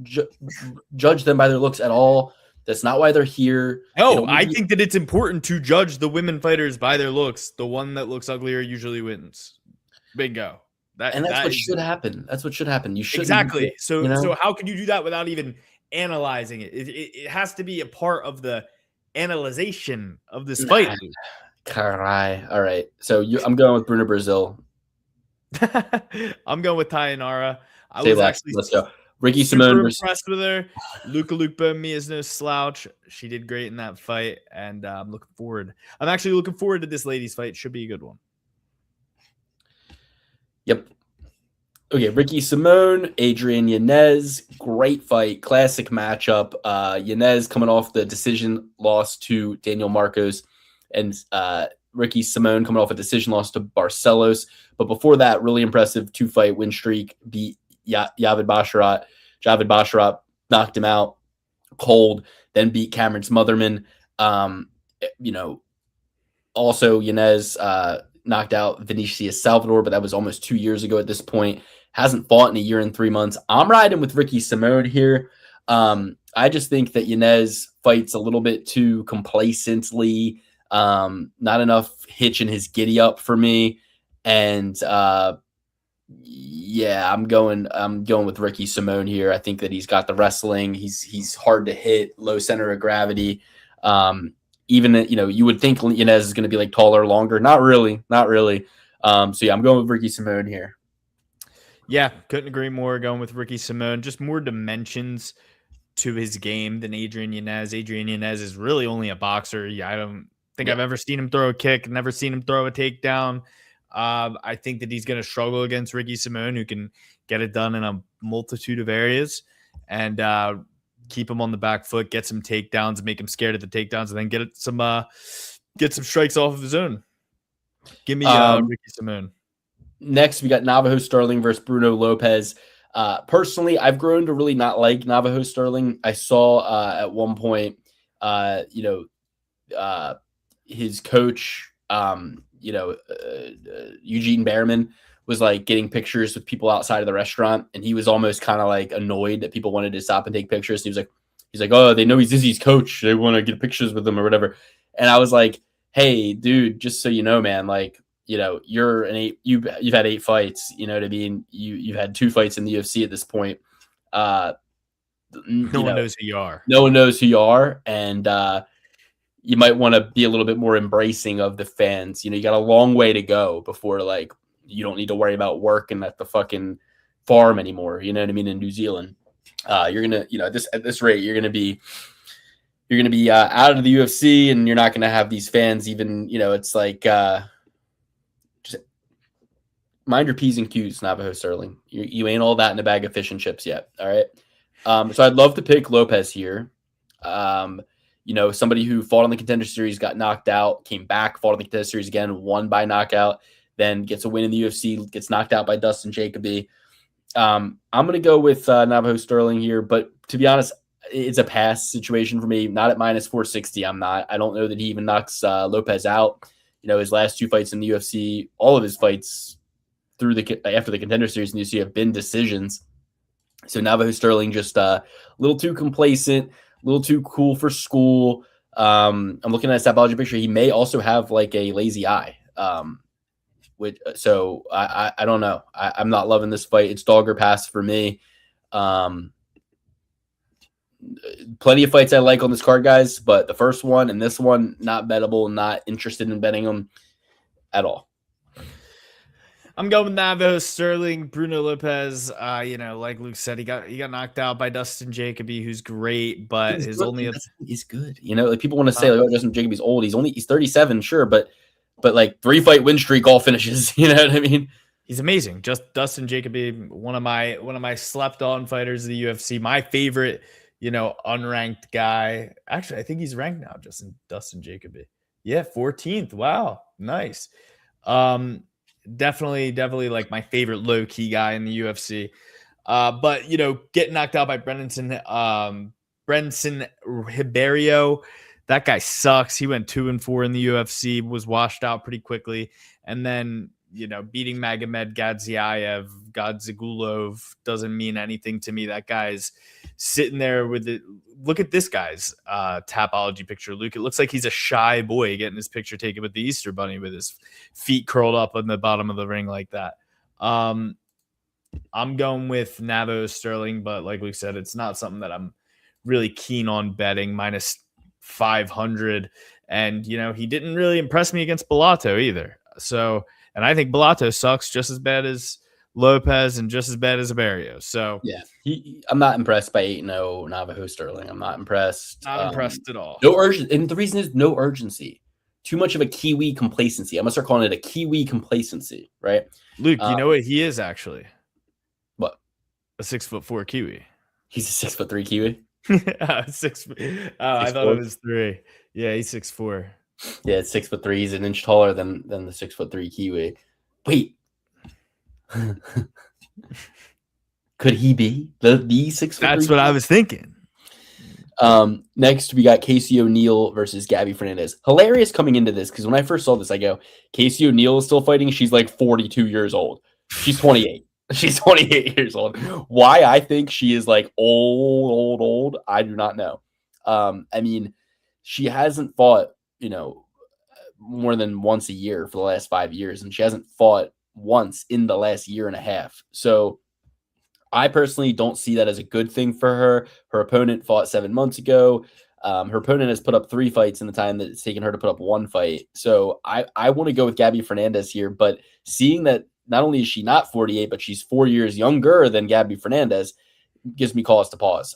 judge them by their looks at all. That's not why they're here. They No, don't need I to be, think that it's important to judge the women fighters by their looks. The one that looks uglier usually wins. Bingo. and That that's that what is should happen. That's what should happen. You shouldn't, exactly. you So know. how can you do that without even analyzing it? It has to be a part of the analyzation of this fight. Nah, caray. All right. So I'm going with Bruno Brazil. I'm going with Tayanara. I Say was less. actually Let's go. Ricky super Simone versus. impressed with her. Luca Luke is no slouch. She did great in that fight, and I'm looking forward. I'm actually looking forward to this ladies' fight. Should be a good one. Yep. Okay, Ricky Simone, Adrian Yanez, great fight, classic matchup. Yanez coming off the decision loss to Daniel Marcos, and Ricky Simone coming off a decision loss to Barcelos. But before that, really impressive 2-fight win streak. Beat Javid Basharat. Javid Basharat knocked him out cold. Then beat Cameron Smotherman. You know, also Yanez knocked out Vinicius Salvador, but that was almost 2 years ago at this point. Hasn't fought in a year and 3 months. I'm riding with Ricky Simone here. I just think that Yanez fights a little bit too complacently. Not enough hitch in his giddy up for me. And yeah, I'm going with Ricky Simone here. I think that he's got the wrestling. He's hard to hit, low center of gravity. Even, you know, you would think Yanez is going to be like taller, longer. Not really. So yeah, I'm going with Ricky Simone here. Yeah, couldn't agree more. Going with Ricky Simone, just more dimensions to his game than Adrian Yanez. Adrian Yanez is really only a boxer. Yeah, I don't think I've ever seen him throw a kick, never seen him throw a takedown. I think that he's going to struggle against Ricky Simone, who can get it done in a multitude of areas and keep him on the back foot, get some takedowns, make him scared of the takedowns, and then get some strikes off of his own. Give me Ricky Simone. Next, we got Navajo Sterling versus Bruno Lopez. Personally, I've grown to really not like Navajo Sterling. I saw at one point, his coach, Eugene Behrman, was like getting pictures with people outside of the restaurant, and he was almost kind of like annoyed that people wanted to stop and take pictures. He's like, oh, they know he's Izzy's coach. They want to get pictures with him or whatever. And I was like, hey, dude, just so you know, man, like, you know, you've had 8 fights, you know what I mean? You've had 2 fights in the UFC at this point. No one knows who you are. No one knows who you are. And you might want to be a little bit more embracing of the fans. You know, you got a long way to go before, like, you don't need to worry about working at the fucking farm anymore. You know what I mean? In New Zealand, you're gonna, you know, at this rate, you're gonna be out of the UFC, and you're not gonna have these fans even. You know, it's like just mind your P's and Q's, Navajo Sterling. You ain't all that in a bag of fish and chips yet. All right. So I'd love to pick Lopez here. You know, somebody who fought on the Contender Series, got knocked out, came back, fought on the Contender Series again, won by knockout, then gets a win in the UFC, gets knocked out by Dustin Jacoby. I'm going to go with Navajo Sterling here, but to be honest, it's a pass situation for me. Not at minus 460. I'm not. I don't know that he even knocks Lopez out. You know, his last 2 fights in the UFC, all of his fights after the Contender Series in the UFC have been decisions. So Navajo Sterling just a little too complacent, a little too cool for school. I'm looking at a Sapology picture. He may also have like a lazy eye. So I don't know. I'm not loving this fight. It's dog or pass for me. Plenty of fights I like on this card, guys, but the first one and this one, not bettable, not interested in betting them at all. I'm going with Navajo Sterling, Bruno Lopez. You know, like Luke said, he got knocked out by Dustin Jacoby, who's great, but he's good. You know, like people want to say, like, oh, Dustin Jacoby's old. He's 37, sure, but like 3-fight win streak, all finishes. You know what I mean? He's amazing. Just Dustin Jacoby, one of my slept on fighters of the UFC. My favorite, you know, unranked guy. Actually, I think he's ranked now. Dustin Jacoby. Yeah, 14th. Wow, nice. Definitely like my favorite low key guy in the UFC. But you know, getting knocked out by Brenson Hiberio, That guy sucks. He went 2-4 in the UFC, was washed out pretty quickly, and then beating Magomed Gadzhigulov doesn't mean anything to me. That guy's sitting there with it. Look at this guy's Tapology picture, Luke. It looks like he's a shy boy getting his picture taken with the Easter Bunny with his feet curled up on the bottom of the ring like that. I'm going with Navo Sterling, but like we said, it's not something that I'm really keen on betting. Minus 500, and he didn't really impress me against Bellato either. So, and I think Bellato sucks just as bad as Lopez and just as bad as Aberio. So yeah, I'm not impressed by 8-0 Navajo Sterling. I'm not impressed. Not impressed at all. No urgency, and the reason is no urgency. Too much of a Kiwi complacency. I'm gonna start calling it a Kiwi complacency, right? Luke, you know what he is actually? What? A 6'4" Kiwi. He's a 6'3" Kiwi. I thought it was 3. Yeah, he's 6'4". Yeah, it's 6'3". He's an inch taller than the 6'3" Kiwi. Wait, could he be the 6'3"? That's what I was thinking. Next we got Casey O'Neill versus Gabby Fernandez. Hilarious coming into this because when I first saw this, I go, Casey O'Neill is still fighting. She's like 42 years old. She's 28. She's 28 years old. Why I think she is like old, I do not know. I mean, she hasn't fought, more than once a year for the last 5 years, and she hasn't fought once in the last year and a half. So I personally don't see that as a good thing for her. Her opponent fought 7 months ago. Her opponent has put up 3 fights in the time that it's taken her to put up 1 fight. So I want to go with Gabby Fernandez here, but seeing that not only is she not 48, but she's 4 years younger than Gabby Fernandez gives me cause to pause.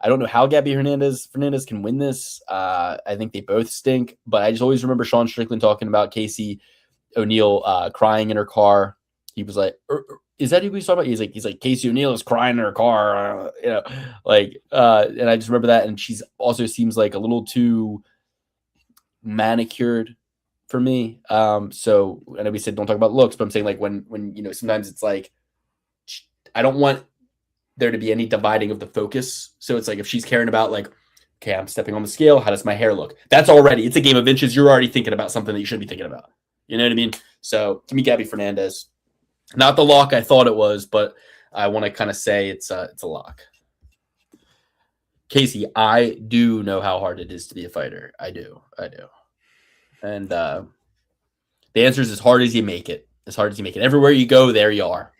I don't know how Gabby Fernandez can win this. I think they both stink, but I just always remember Sean Strickland talking about Casey O'Neill crying in her car. He was like, is that who he's talking about? He's like Casey O'Neill is crying in her car, and I just remember that. And she's also seems like a little too manicured for me. So I know we said don't talk about looks, but I'm saying like when sometimes it's like I don't want there to be any dividing of the focus. So it's like if she's caring about like, okay, I'm stepping on the scale, how does my hair look? It's a game of inches. You're already thinking about something that you shouldn't be thinking about. You know what I mean? So give me Gabby Fernandez. Not the lock I thought it was, but I want to kind of say it's a lock. Casey, I do know how hard it is to be a fighter. I do. And the answer is as hard as you make it. As hard as you make it. Everywhere you go, there you are.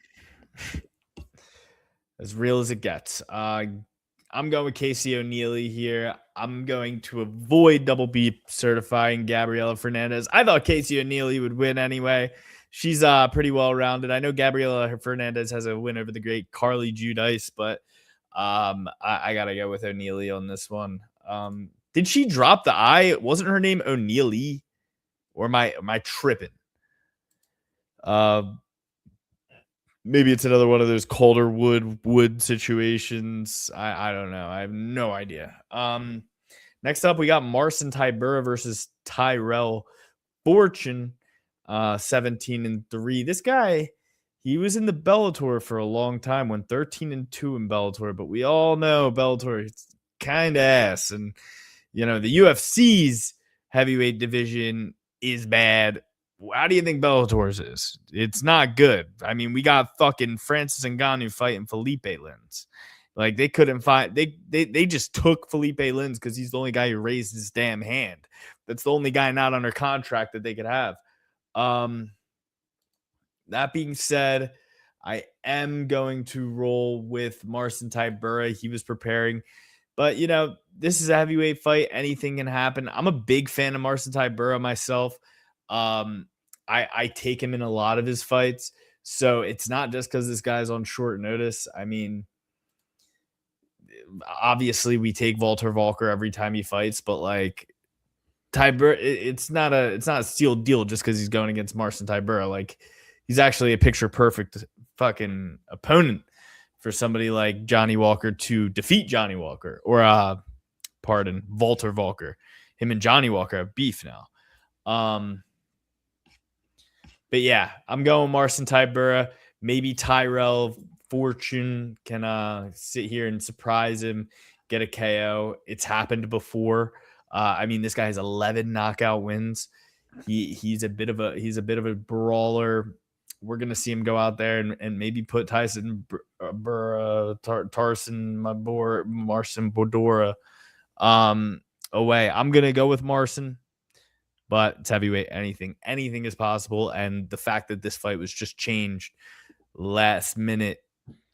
As real as it gets. I'm going with Casey O'Neill here. I'm going to avoid double beep certifying Gabriela Fernandez. I thought Casey O'Neill would win anyway. She's pretty well-rounded. I know Gabriela Fernandez has a win over the great Carly Judice, but I got to go with O'Neill on this one. Did she drop the I? Wasn't her name O'Neill? Or am I tripping? Maybe it's another one of those Calderwood situations. I don't know. I have no idea. Next up, we got Marcin Tybura versus Tyrell Fortune, 17-3. This guy, he was in the Bellator for a long time, went 13-2 in Bellator, but we all know Bellator is kind of ass. And, the UFC's heavyweight division is bad. How do you think Bellator's is? It's not good. I mean, we got fucking Francis Ngannou fighting Felipe Lins. Like, they couldn't fight. They just took Felipe Lins because he's the only guy who raised his damn hand. That's the only guy not under contract that they could have. That being said, I am going to roll with Marcin Tybura. He was preparing. But, this is a heavyweight fight. Anything can happen. I'm a big fan of Marcin Tybura myself. I take him in a lot of his fights. So it's not just because this guy's on short notice. I mean, obviously we take Walter Volker every time he fights, but like Tybura, it's not a sealed deal just because he's going against Marcin Tybura. Like, he's actually a picture perfect fucking opponent for somebody like Johnny Walker to defeat Johnny Walker or Walter Volker. Him and Johnny Walker have beef now. But yeah, I'm going Marcin Tybura. Maybe Tyrell Fortune can sit here and surprise him, get a KO. It's happened before. I mean, this guy has 11 knockout wins. He's a bit of a brawler. We're gonna see him go out there and maybe put Marcin Bodora away. I'm gonna go with Marcin, but it's heavyweight. Anything is possible. And the fact that this fight was just changed last minute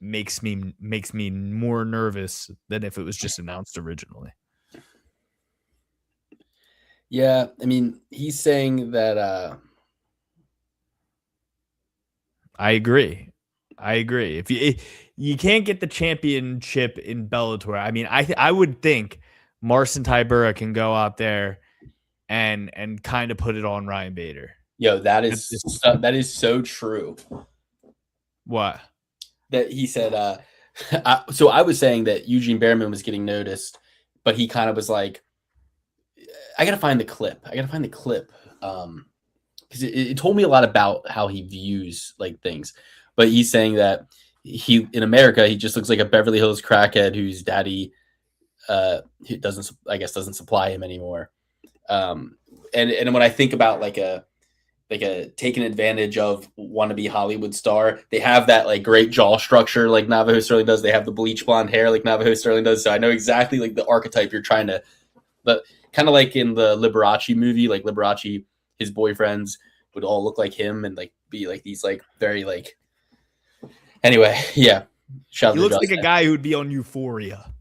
makes me more nervous than if it was just announced originally. Yeah, I mean, he's saying that I agree. If you can't get the championship in Bellator, I mean, I would think Marcin Tybura can go out there and kind of put it on Ryan Bader. yo, that is so true. What? That he said so I was saying that Eugene Behrman was getting noticed, but he kind of was like, I gotta find the clip. Because it told me a lot about how he views like things. But he's saying that he in America he just looks like a Beverly Hills crackhead whose daddy who doesn't supply him anymore. And when I think about like a taken advantage of wannabe Hollywood star, they have that like great jaw structure like Navajo Sterling does. They have the bleach blonde hair like Navajo Sterling does. So I know exactly like the archetype you're trying to, but kind of like in the Liberace movie, like Liberace, his boyfriends would all look like him and like be like these like very like. Anyway, yeah. He looks like a guy who would be on Euphoria.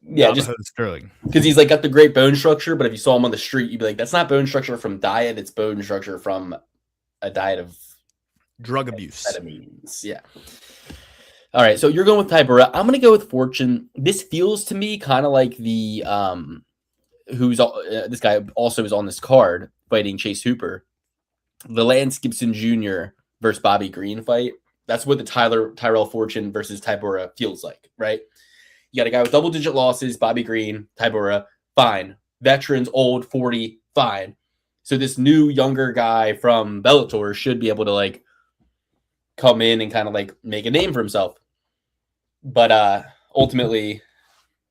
Yeah, just Sterling, because he's like got the great bone structure, but if you saw him on the street, you'd be like, that's not bone structure from diet, it's bone structure from a diet of drug abuse. Amphetamines. Yeah. All right, so you're going with Tybura. I'm gonna go with Fortune. This feels to me kind of like the who's this guy also is on this card fighting Chase Hooper, the Lance Gibson Jr. versus Bobby Green fight. That's what the Tyrell Fortune versus Tybura feels like, right? You got a guy with double-digit losses, Bobby Green, Tybura, fine. Veterans, old, 40, fine. So this new, younger guy from Bellator should be able to, like, come in and kind of, like, make a name for himself. But ultimately,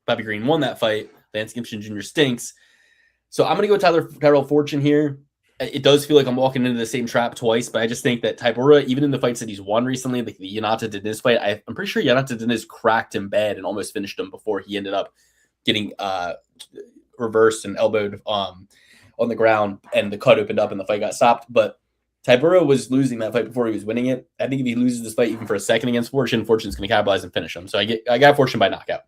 Bobby Green won that fight. Lance Gibson Jr. stinks. So I'm going to go with Tyrell Fortune here. It does feel like I'm walking into the same trap twice, but I just think that Tybura, even in the fights that he's won recently, like the Yanata Deniz fight, I'm pretty sure Yanata Deniz cracked him bad and almost finished him before he ended up getting reversed and elbowed on the ground, and the cut opened up and the fight got stopped. But Tybura was losing that fight before he was winning it. I think if he loses this fight even for a second against Fortune, Fortune's going to capitalize and finish him. So I got Fortune by knockout.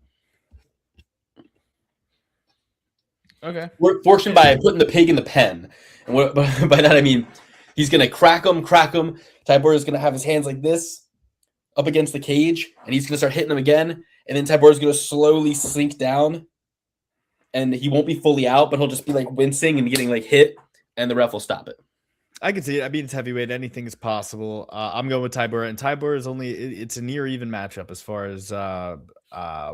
Okay. Fortune by putting the pig in the pen. And by that I mean he's gonna crack him. Tybura is gonna have his hands like this up against the cage, and he's gonna start hitting him again. And then Tybura is gonna slowly sink down, and he won't be fully out, but he'll just be like wincing and getting like hit, and the ref will stop it. I can see it. I mean, it's heavyweight. Anything is possible. I'm going with Tybura, and Tybura is it's a near even matchup as far as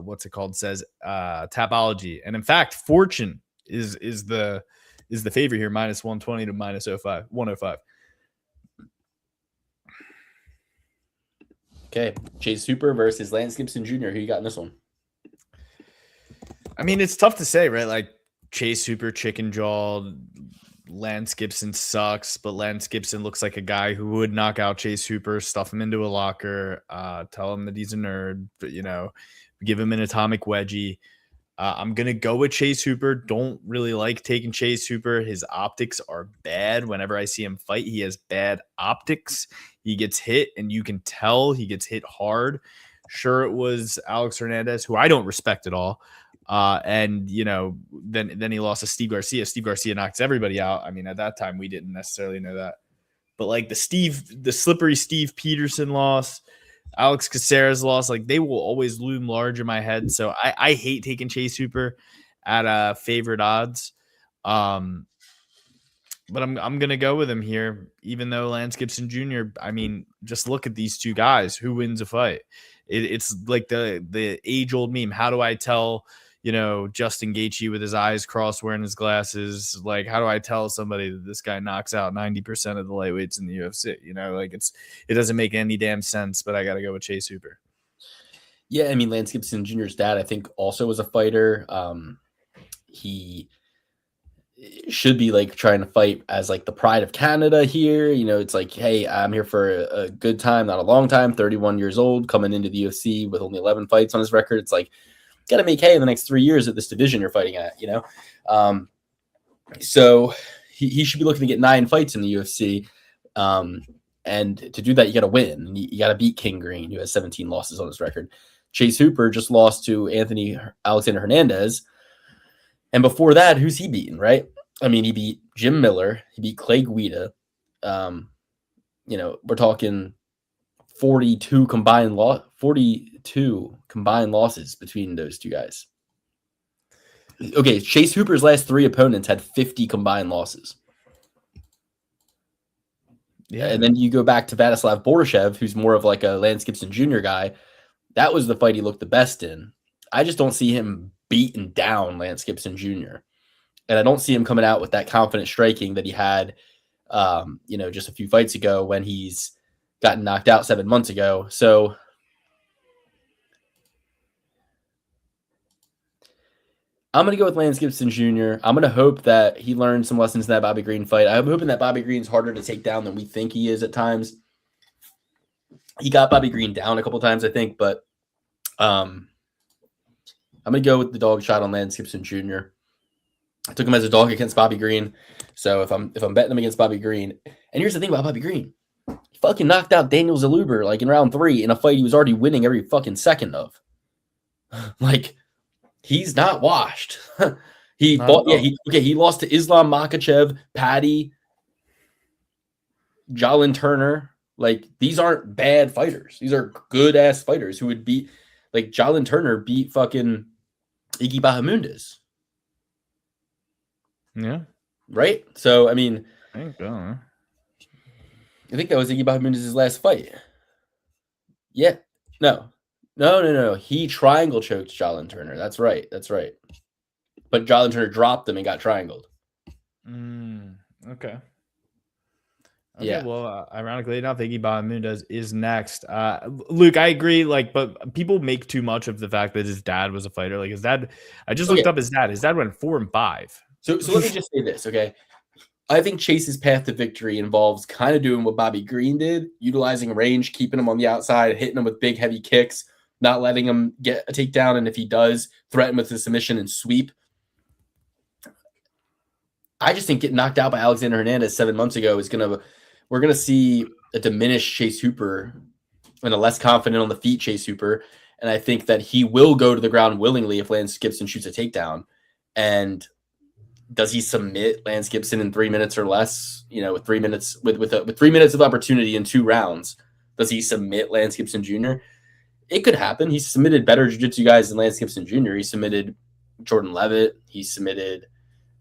what's it called says Tapology, and in fact, Fortune is the favorite here, minus 120 to minus 105. Okay, Chase Hooper versus Lance Gibson Jr. Who you got in this one? I mean, it's tough to say, right? Like Chase Hooper, chicken jaw. Lance Gibson sucks, but Lance Gibson looks like a guy who would knock out Chase Hooper, stuff him into a locker, tell him that he's a nerd, but give him an atomic wedgie. I'm going to go with Chase Hooper. Don't really like taking Chase Hooper. His optics are bad. Whenever I see him fight, he has bad optics. He gets hit, and you can tell he gets hit hard. Sure, it was Alex Hernandez, who I don't respect at all. And then he lost to Steve Garcia. Steve Garcia knocks everybody out. I mean, at that time, we didn't necessarily know that. But like the slippery Steve Peterson loss, Alex Caceres loss, like they will always loom large in my head. So I hate taking Chase Hooper at favorite odds. But I'm gonna go with him here, even though Lance Gibson Jr. I mean, just look at these two guys. Who wins a fight? It's like the age old meme. How do I tell Justin Gaethje with his eyes crossed, wearing his glasses? Like, how do I tell somebody that this guy knocks out 90% of the lightweights in the UFC? Like it doesn't make any damn sense. But I got to go with Chase Hooper. Yeah, I mean Lance Gibson Jr.'s dad, I think, also was a fighter. he should be like trying to fight as like the pride of Canada here. You know, it's like, hey, I'm here for a good time, not a long time. 31 years old, coming into the UFC with only 11 fights on his record. It's like, got to make hay in the next 3 years at this division you're fighting at, you know? So he should be looking to get 9 fights in the UFC. And to do that, you got to win. And you got to beat King Green, who has 17 losses on his record. Chase Hooper just lost to Anthony Alexander Hernandez. And before that, who's he beaten, right? I mean, he beat Jim Miller. He beat Clay Guida. You know, we're talking 42 combined losses between those two guys. Okay, Chase Hooper's last 3 opponents had 50 combined losses. Yeah. And then you go back to Vladislav Borishev, who's more of like a Lance Gibson Jr. guy. That was the fight he looked the best in. I just don't see him beating down Lance Gibson Jr. And I don't see him coming out with that confident striking that he had, you know, just a few fights ago when he's gotten knocked out 7 months ago. So I'm going to go with Lance Gibson Jr. I'm going to hope that he learned some lessons in that Bobby Green fight. I'm hoping that Bobby Green's harder to take down than we think he is at times. He got Bobby Green down a couple times, I think, but I'm going to go with the dog shot on Lance Gibson Jr. I took him as a dog against Bobby Green. So if I'm betting him against Bobby Green, and here's the thing about Bobby Green. He fucking knocked out Daniel Zellweger like in round 3 in a fight he was already winning every fucking second of. Like, he's not washed. He lost to Islam Makhachev, Patty, Jalen Turner. Like, these aren't bad fighters. These are good ass fighters who would beat, like, Jalen Turner beat fucking Iggy Bahamundes. Yeah. Right? So, I mean, I think so. I think that was Iggy Bahamundes' last fight. Yeah. No. He triangle choked Jalen Turner. That's right. But Jalen Turner dropped him and got triangled. Okay. Yeah. Well, ironically enough, Iggy Bahamundes is next. Luke, I agree. Like, but people make too much of the fact that his dad was a fighter. Like his dad, I just looked up his dad. His dad went 4-5. So let me just say this, okay? I think Chase's path to victory involves kind of doing what Bobby Green did, utilizing range, keeping him on the outside, hitting him with big, heavy kicks, not letting him get a takedown, and if he does, threaten with a submission and sweep. I just think getting knocked out by Alexander Hernandez 7 months ago we're gonna see a diminished Chase Hooper and a less confident on the feet Chase Hooper, and I think that he will go to the ground willingly if Lance Gibson shoots a takedown. And does he submit Lance Gibson in 3 minutes or less? You know, with 3 minutes with 3 minutes of opportunity in 2 rounds, does he submit Lance Gibson Jr.? It could happen. He submitted better jiu-jitsu guys than Lance Gibson Jr. He submitted Jordan Levitt. He submitted,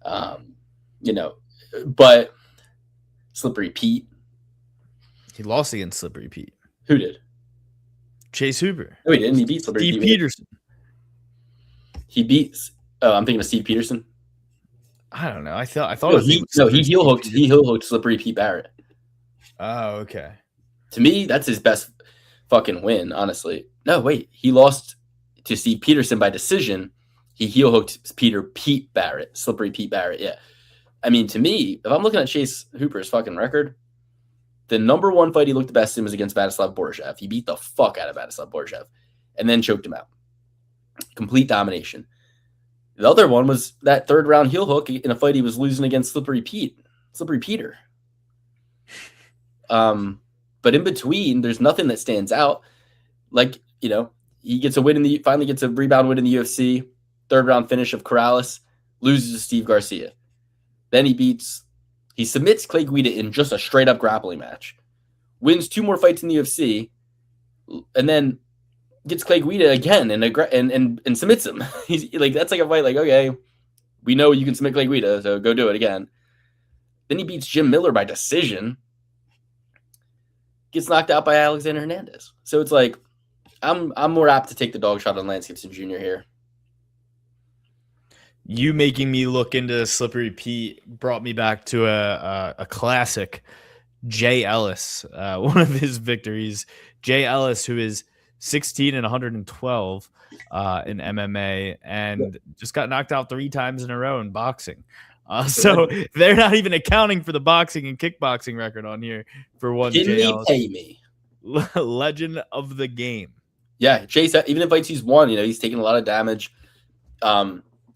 but Slippery Pete. He lost against Slippery Pete. Who did? Chase Hooper. No, he didn't. He beat Slippery Steve Peterson. He beats. Oh, I'm thinking of Steve Peterson. I don't know. I thought he heel hooked Slippery Pete Barrett. Oh, okay. To me, that's his best fucking win, honestly. No, wait. He lost to Steve Peterson by decision. He heel hooked Pete Barrett, Slippery Pete Barrett. Yeah. I mean, to me, if I'm looking at Chase Hooper's fucking record, the number 1 fight he looked the best in was against Vladislav Borishev. He beat the fuck out of Vladislav Borishev and then choked him out. Complete domination. The other one was that 3rd round heel hook in a fight he was losing against Slippery Peter. But in between, there's nothing that stands out. Like, you know, he gets a win finally gets a rebound win in the UFC, 3rd round finish of Corrales, loses to Steve Garcia. Then he submits Clay Guida in just a straight up grappling match, wins 2 more fights in the UFC, and then gets Clay Guida again and submits him. He's like, that's like a fight. Like, okay, we know you can submit Clay Guida, so go do it again. Then he beats Jim Miller by decision, gets knocked out by Alexander Hernandez. So it's like, I'm more apt to take the dog shot on Lance Gibson Jr. here. You making me look into Slippery Pete brought me back to a classic, Jay Ellis, one of his victories. Jay Ellis, who is 16 and 112 in MMA, and just got knocked out 3 times in a row in boxing. So they're not even accounting for the boxing and kickboxing record on here for one. Didn't he pay me? Legend of the game. Yeah, Chase, even in fights he's won, he's taken a lot of damage.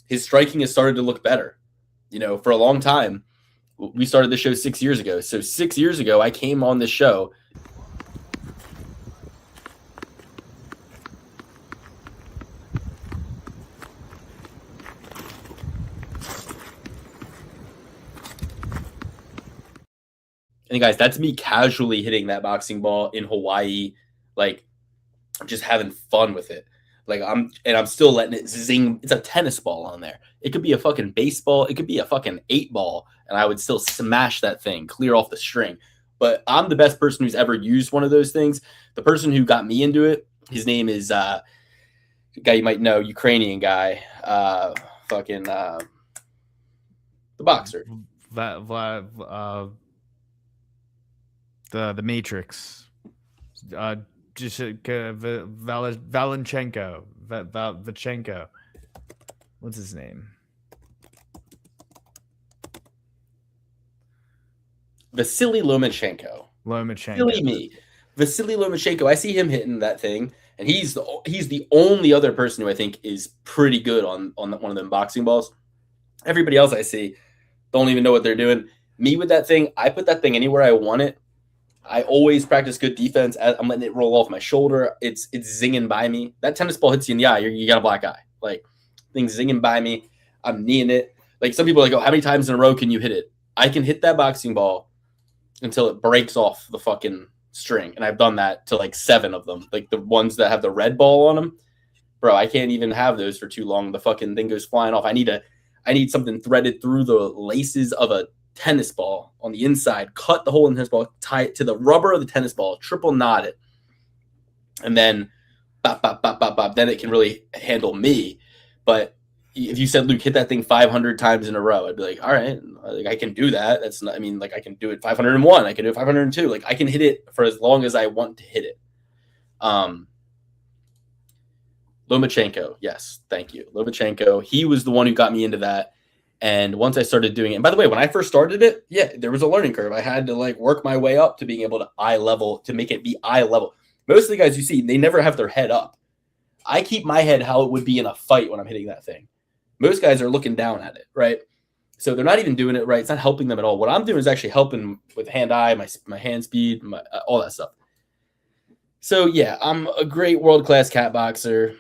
His striking has started to look better. For a long time, we started the show 6 years ago. So 6 years ago, I came on this show. And guys, that's me casually hitting that boxing ball in Hawaii, like just having fun with it. Like I'm still letting it zing. It's a tennis ball on there. It could be a fucking baseball. It could be a fucking 8-ball, and I would still smash that thing clear off the string. But I'm the best person who's ever used one of those things. The person who got me into it, his name is a guy you might know, Ukrainian guy, the boxer. The Matrix, Valichenko. What's his name? Vasily Lomachenko. Silly me. Vasily Lomachenko. I see him hitting that thing, and he's the only other person who I think is pretty good on one of them boxing balls. Everybody else I see don't even know what they're doing. Me with that thing, I put that thing anywhere I want it. I always practice good defense. I'm letting it roll off my shoulder. It's zinging by me. That tennis ball hits you in the eye, you got a black eye. Like, things zinging by me. I'm kneeing it. Like, some people are like, oh, how many times in a row can you hit it? I can hit that boxing ball until it breaks off the fucking string. And I've done that to like 7 of them. Like the ones that have the red ball on them. Bro, I can't even have those for too long. The fucking thing goes flying off. I need something threaded through the laces of a tennis ball on the inside, cut the hole in the tennis ball, tie it to the rubber of the tennis ball, triple knot it, and then bop, bop, bop, bop, bop, then it can really handle me. But if you said, Luke, hit that thing 500 times in a row, I'd be like, all right, like, I can do that. That's not, I mean, like, I can do it 501, I can do it 502. Like, I can hit it for as long as I want to hit it. Lomachenko, yes, thank you. Lomachenko, he was the one who got me into that. And once I started doing it, and by the way, when I first started it, yeah, there was a learning curve. I had to like work my way up to being able to eye level, to make it be eye level. Most of the guys you see, they never have their head up. I keep my head how it would be in a fight when I'm hitting that thing. Most guys are looking down at it, right? So they're not even doing it right. It's not helping them at all. What I'm doing is actually helping with hand-eye, my hand speed, all that stuff. So yeah, I'm a great world-class cat boxer.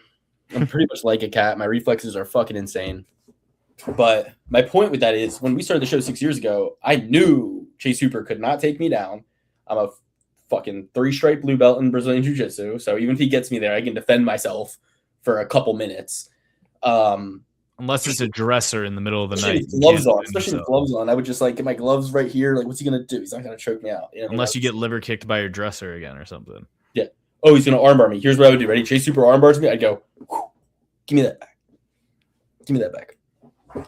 I'm pretty much like a cat. My reflexes are fucking insane. But my point with that is, when we started the show 6 years ago, I knew Chase Hooper could not take me down. I'm a fucking 3-stripe blue belt in Brazilian Jiu-Jitsu, so even if he gets me there, I can defend myself for a couple minutes. Unless it's a dresser in the middle of the night. Especially with gloves on. I would just like get my gloves right here. Like, what's he going to do? He's not going to choke me out. Unless you get liver kicked by your dresser again or something. Yeah. Oh, he's going to armbar me. Here's what I would do. Ready? Chase Hooper armbars me. I'd go, give me that back. Give me that back.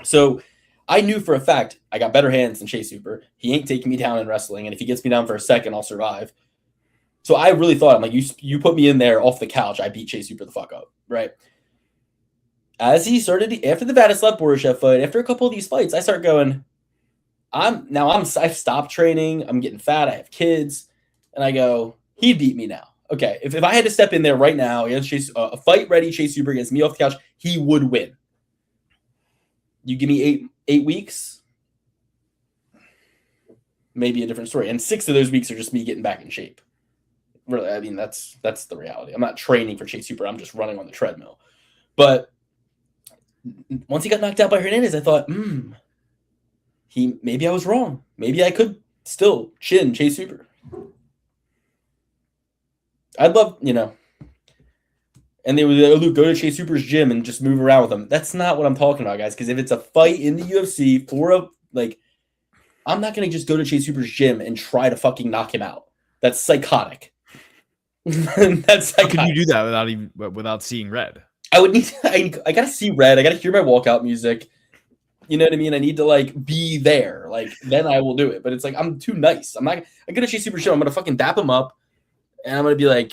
So I knew for a fact I got better hands than Chase Hooper. He ain't taking me down in wrestling, and if he gets me down for a second, I'll survive. So I really thought, I'm like, you put me in there off the couch, I beat Chase Hooper the fuck up, right? As he started, after the Vladislav Borushev fight, after a couple of these fights, I start going, I've stopped training, I'm getting fat, I have kids, and I go, he beat me now. Okay, if I had to step in there right now against a fight-ready Chase Hooper against me off the couch, he would win. You give me eight weeks, maybe a different story. And 6 of those weeks are just me getting back in shape. Really, I mean, that's the reality. I'm not training for Chase Hooper. I'm just running on the treadmill. But once he got knocked out by Hernandez, I thought, maybe I was wrong. Maybe I could still chin Chase Hooper. I'd love, and they would go to Chase Hooper's gym and just move around with him. That's not what I'm talking about, guys. Because if it's a fight in the UFC I'm not going to just go to Chase Hooper's gym and try to fucking knock him out. That's psychotic. That's psychotic. How can you do that without seeing red? I would need. I got to see red. I got to hear my walkout music. You know what I mean? I need to be there. Then I will do it. But it's I'm too nice. I go to Chase Hooper's gym. I'm going to fucking dap him up, and I'm going to be like,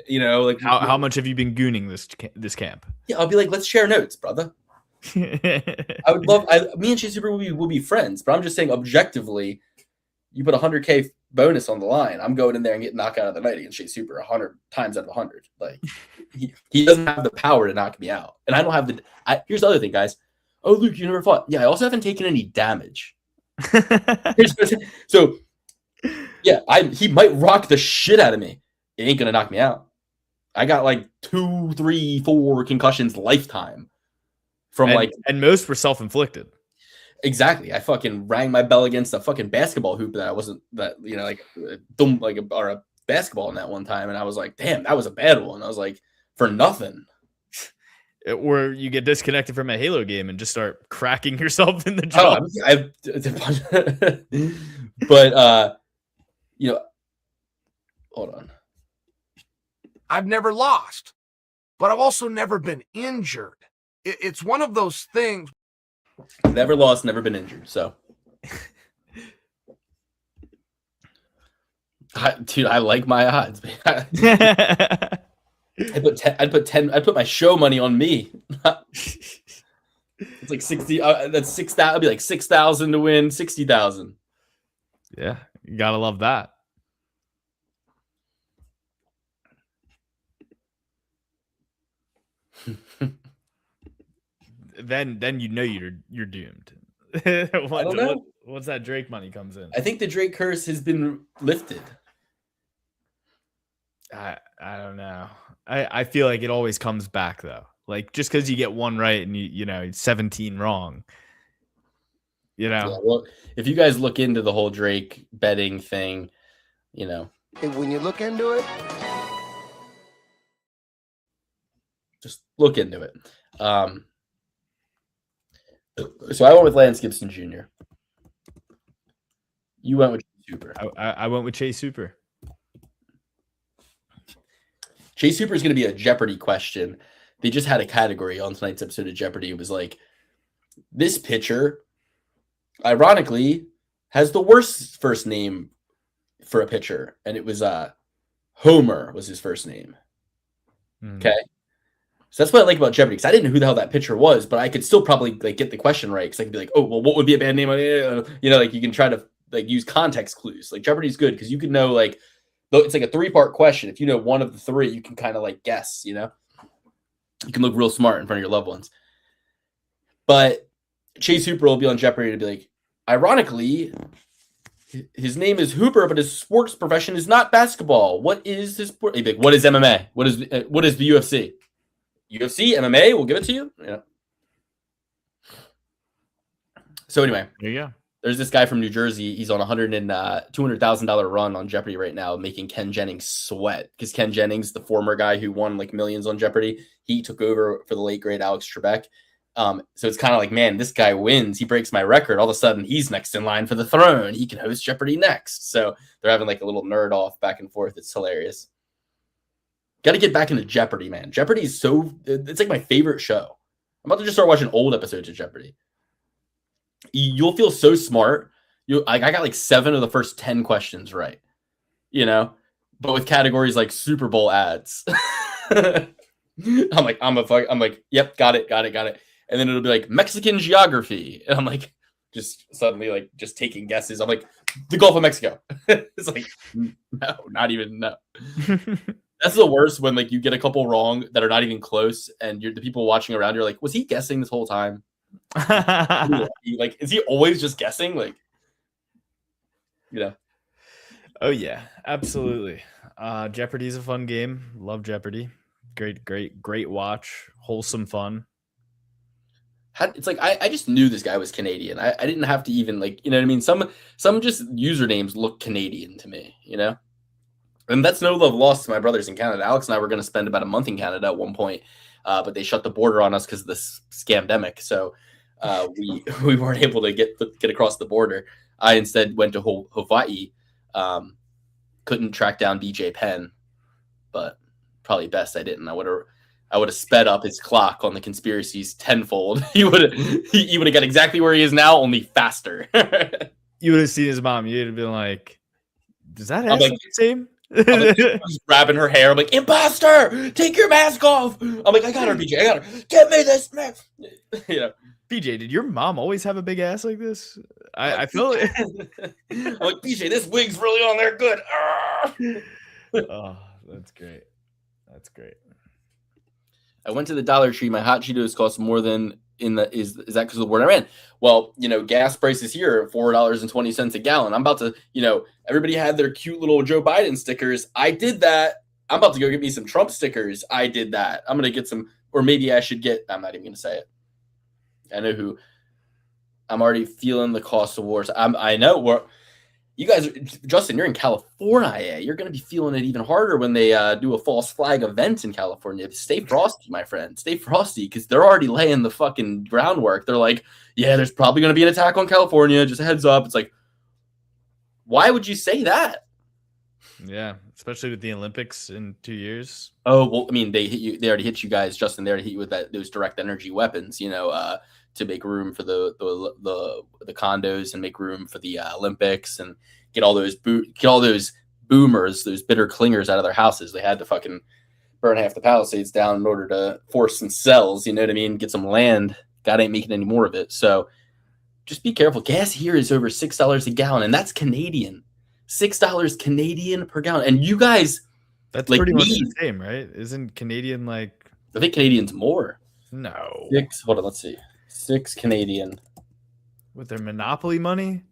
You know, like How much have you been gooning this camp? yeah, I'll be like, let's share notes, brother. I would love. Me and Chase Super will be friends, but I'm just saying objectively, you put 100K bonus on the line. I'm going in there and getting knocked out of the night against Chase Super 100 times out of 100. Like he doesn't have the power to knock me out, and I don't have the. Here's the other thing, guys. Oh, Luke, you never fought. Yeah, I also haven't taken any damage. So, yeah, he might rock the shit out of me. It ain't gonna knock me out. I got like 2, 3, 4 concussions lifetime from and most were self-inflicted. Exactly. I fucking rang my bell against a fucking basketball hoop that I wasn't or a basketball in that one time, and I was like, damn, that was a bad one. I was like, for nothing. Or you get disconnected from a Halo game and just start cracking yourself in the jaw. But hold on. I've never lost, but I've also never been injured. It's one of those things. Never lost, never been injured. So, I like my odds. I'd put my show money on me. It's like 60. That's 6,000. It'd be like 6,000 to win 60,000. Yeah, you gotta love that. Then you know you're doomed. I don't know. Once that Drake money comes in, I think the Drake curse has been lifted. I don't know. I feel like it always comes back though. Like just because you get one right and you know 17 wrong. You know. Yeah, well, if you guys look into the whole Drake betting thing, you know. When you look into it, just look into it. So I went with Lance Gibson Jr. You went with Chase Super. I went with Chase Super. Chase Super is going to be a Jeopardy question. They just had a category on tonight's episode of Jeopardy. It was like, this pitcher, ironically, has the worst first name for a pitcher. And it was Homer was his first name. Okay. So that's what I like about Jeopardy, because I didn't know who the hell that pitcher was, but I could still probably like get the question right, because I could be like, oh, well, what would be a bad name? You know, like you can try to like use context clues. Like Jeopardy's good because you can know like it's like a 3-part question. If you know one of the 3, you can kind of like guess. You know, you can look real smart in front of your loved ones. But Chase Hooper will be on Jeopardy to be like, ironically, his name is Hooper, but his sports profession is not basketball. What is his sport? He'd be like, what is MMA? What is the UFC? UFC, MMA, we'll give it to you. Yeah. So anyway, there you go. There's this guy from New Jersey. He's on $200,000 run on Jeopardy right now, making Ken Jennings sweat, because Ken Jennings, the former guy who won like millions on Jeopardy, he took over for the late great Alex Trebek. So it's kind of like, man, this guy wins. He breaks my record. All of a sudden, he's next in line for the throne. He can host Jeopardy next. So they're having like a little nerd off back and forth. It's hilarious. Got to get back into Jeopardy, man. Jeopardy is it's like my favorite show. I'm about to just start watching old episodes of Jeopardy. You'll feel so smart. I got like 7 of the first 10 questions right, you know, but with categories like Super Bowl ads. I'm like, yep, got it. And then it'll be like Mexican geography. And I'm like, just suddenly like just taking guesses. I'm like, the Gulf of Mexico. It's like, no, not even, no. That's the worst, when like you get a couple wrong that are not even close, and the people watching around, you're like, was he guessing this whole time? Like, is he always just guessing? Like, you know. Oh yeah, absolutely. Jeopardy is a fun game. Love Jeopardy. Great watch. Wholesome fun. It's like I just knew this guy was Canadian. I didn't have to even like, you know what I mean? Some just usernames look Canadian to me, you know? And that's no love lost to my brothers in Canada. Alex and I were going to spend about a month in Canada at one point, but they shut the border on us because of the scamdemic. So we weren't able to get across the border. I instead went to Hawaii. Couldn't track down BJ Penn, but probably best I didn't. I would have sped up his clock on the conspiracies tenfold. He would have got exactly where he is now, only faster. You would have seen his mom. You'd have been like, "Does that have the same?" I'm like, just grabbing her hair. I'm like, imposter, take your mask off. I'm like, I got her, BJ. I got her. Get me this mask. You know, BJ, did your mom always have a big ass like this? I feel it. I'm like, BJ, this wig's really on there good. Oh, that's great. That's great. I went to the Dollar Tree. My hot Cheetos cost more than is that because of the war in Iran? Well, gas prices here are $4.20 a gallon. I'm about to, everybody had their cute little Joe Biden stickers. I did that. I'm about to go get me some Trump stickers. I did that. I'm gonna get some, or maybe I should get. I'm not even gonna say it. I know who. I'm already feeling the cost of wars. I know where you guys, Justin, you're in California. You're going to be feeling it even harder when they do a false flag event in California. Stay frosty, my friend. Stay frosty, because they're already laying the fucking groundwork. They're like, yeah, there's probably going to be an attack on California. Just a heads up. It's like, why would you say that? Yeah, especially with the Olympics in 2 years. Oh, well, I mean, they hit you. They already hit you guys, Justin. They already hit you with those direct energy weapons. To make room for the condos and make room for the Olympics and get all those boomers, those bitter clingers out of their houses. They had to fucking burn half the Palisades down in order to force some cells. You know what I mean? Get some land. God ain't making any more of it. So just be careful. Gas here is over $6 a gallon, and that's Canadian. $6 Canadian per gallon. And you guys, that's like pretty much the same, right? Isn't Canadian like? I think Canadian's more. No. Hold on, let's see. 6 Canadian. With their monopoly money?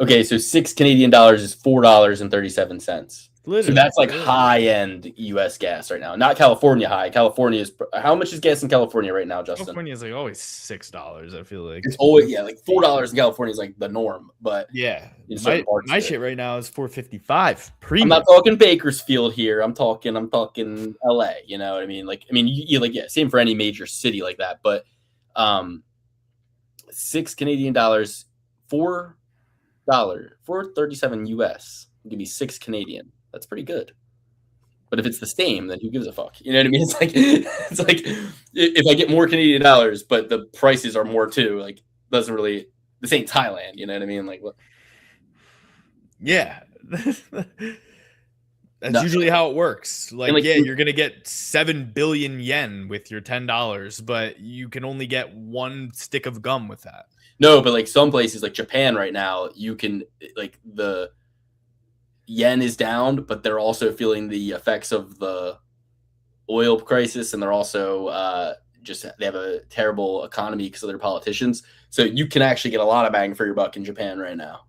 Okay, so $6 Canadian is $4.37. So that's like high-end U.S. gas right now. Not California high. California is how much is gas in California right now, Justin? California is like always $6. I feel like it's always like $4 in California is like the norm. But yeah, my shit right now is $4.55. I'm not talking Bakersfield here. I'm talking L.A. You know what I mean? You like same for any major city like that. But $6 Canadian, $4.37 US. Give me 6 Canadian. That's pretty good. But if it's the same, then who gives a fuck? You know what I mean? It's like if I get more Canadian dollars, but the prices are more too, like doesn't really, this ain't Thailand, you know what I mean? Like what? Yeah. That's usually how it works. Like you're gonna get 7 billion yen with your $10, but you can only get one stick of gum with that. No, but like some places like Japan right now, you can like the yen is down, but they're also feeling the effects of the oil crisis, and they're also they have a terrible economy because of their politicians. So you can actually get a lot of bang for your buck in Japan right now.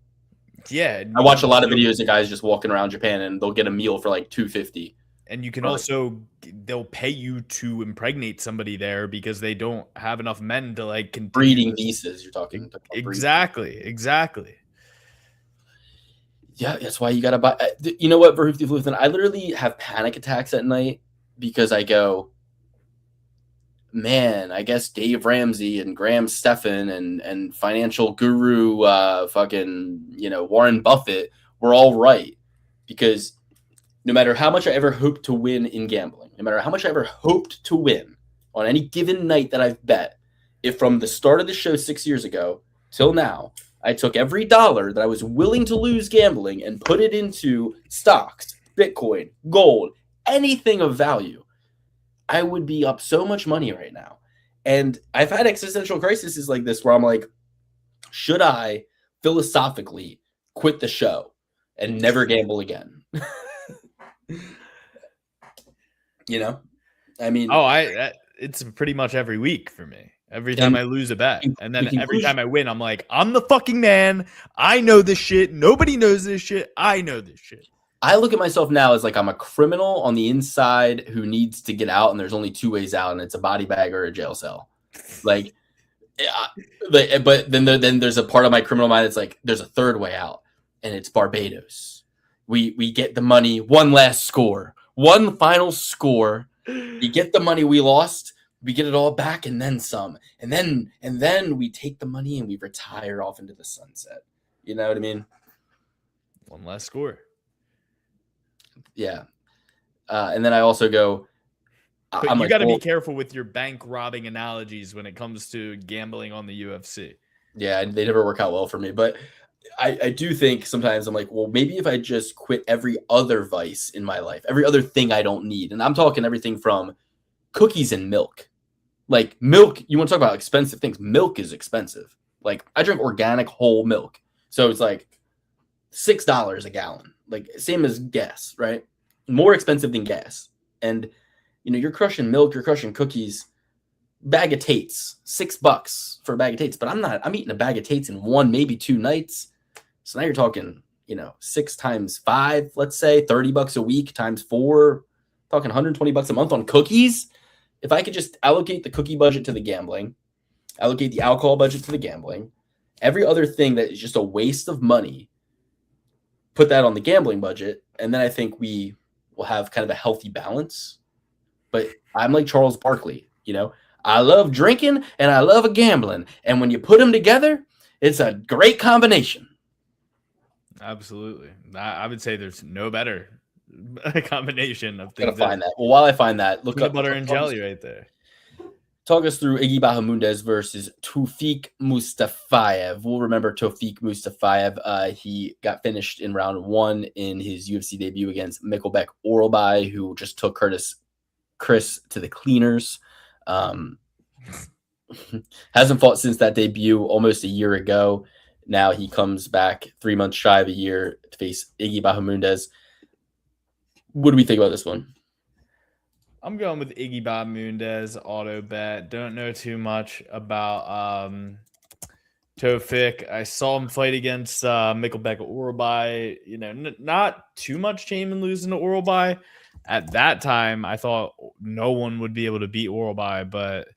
Yeah, I watch a lot of videos of guys just walking around Japan, and they'll get a meal for like $2.50. And you can they'll pay you to impregnate somebody there because they don't have enough men to like continue. Breeding visas. You're talking exactly. Yeah, that's why you gotta buy. You know what, Verhoofd, I literally have panic attacks at night because I go, man, I guess Dave Ramsey and Graham Stephan and financial guru, Warren Buffett were all right, because no matter how much I ever hoped to win in gambling, no matter how much I ever hoped to win on any given night that I've bet, if from the start of the show 6 years ago till now, I took every dollar that I was willing to lose gambling and put it into stocks, Bitcoin, gold, anything of value, I would be up so much money right now. And I've had existential crises like this where I'm like, should I philosophically quit the show and never gamble again? I mean, it's pretty much every week for me. Every time I lose a bet, and then every time I win, I'm like, I'm the fucking man. I know this shit. Nobody knows this shit. I know this shit. I look at myself now as like I'm a criminal on the inside who needs to get out, and there's only 2 ways out, and it's a body bag or a jail cell. Like, but then there's a part of my criminal mind that's like, there's a third way out, and it's Barbados. We get the money, one last score, one final score. We get the money we lost. We get it all back and then some. And then we take the money and we retire off into the sunset. You know what I mean? One last score. Yeah. And then I also go, but you got to be careful with your bank robbing analogies when it comes to gambling on the UFC. Yeah, they never work out well for me. But I do think sometimes I'm like, well, maybe if I just quit every other vice in my life, every other thing I don't need, and I'm talking everything from cookies and milk. Like milk, you want to talk about expensive things. Milk is expensive. Like I drink organic whole milk. So it's like $6 a gallon. Like same as gas, right? More expensive than gas. And you're crushing milk, you're crushing cookies, bag of Tates, $6 for a bag of Tates. But I'm eating a bag of Tates in one, maybe 2 nights. So now you're talking, 6 times 5, let's say, $30 a week times 4, talking $120 a month on cookies. If I could just allocate the cookie budget to the gambling, allocate the alcohol budget to the gambling, every other thing that is just a waste of money, put that on the gambling budget, and then I think we will have kind of a healthy balance. But I'm like Charles Barkley, I love drinking and I love gambling. And when you put them together, it's a great combination. Absolutely. I would say there's no better combination of things. Gotta find that. Well, while I find that, look peanut up butter and jelly right there. Talk us through Iggy Bahamundez versus Tawfiq Mustafayev. We'll remember Tawfiq Mustafayev. He got finished in round 1 in his UFC debut against Mikkelbeck Oralby, who just took Chris to the cleaners. Hasn't fought since that debut almost a year ago. Now he comes back 3 months shy of a year to face Iggy Bahamundez. What do we think about this one? I'm going with Iggy Bahamundez auto bet. Don't know too much about Tawfiq. I saw him fight against Mikkelbeck Oralby. Not too much shame in losing to Oralby. At that time, I thought no one would be able to beat Oralby, but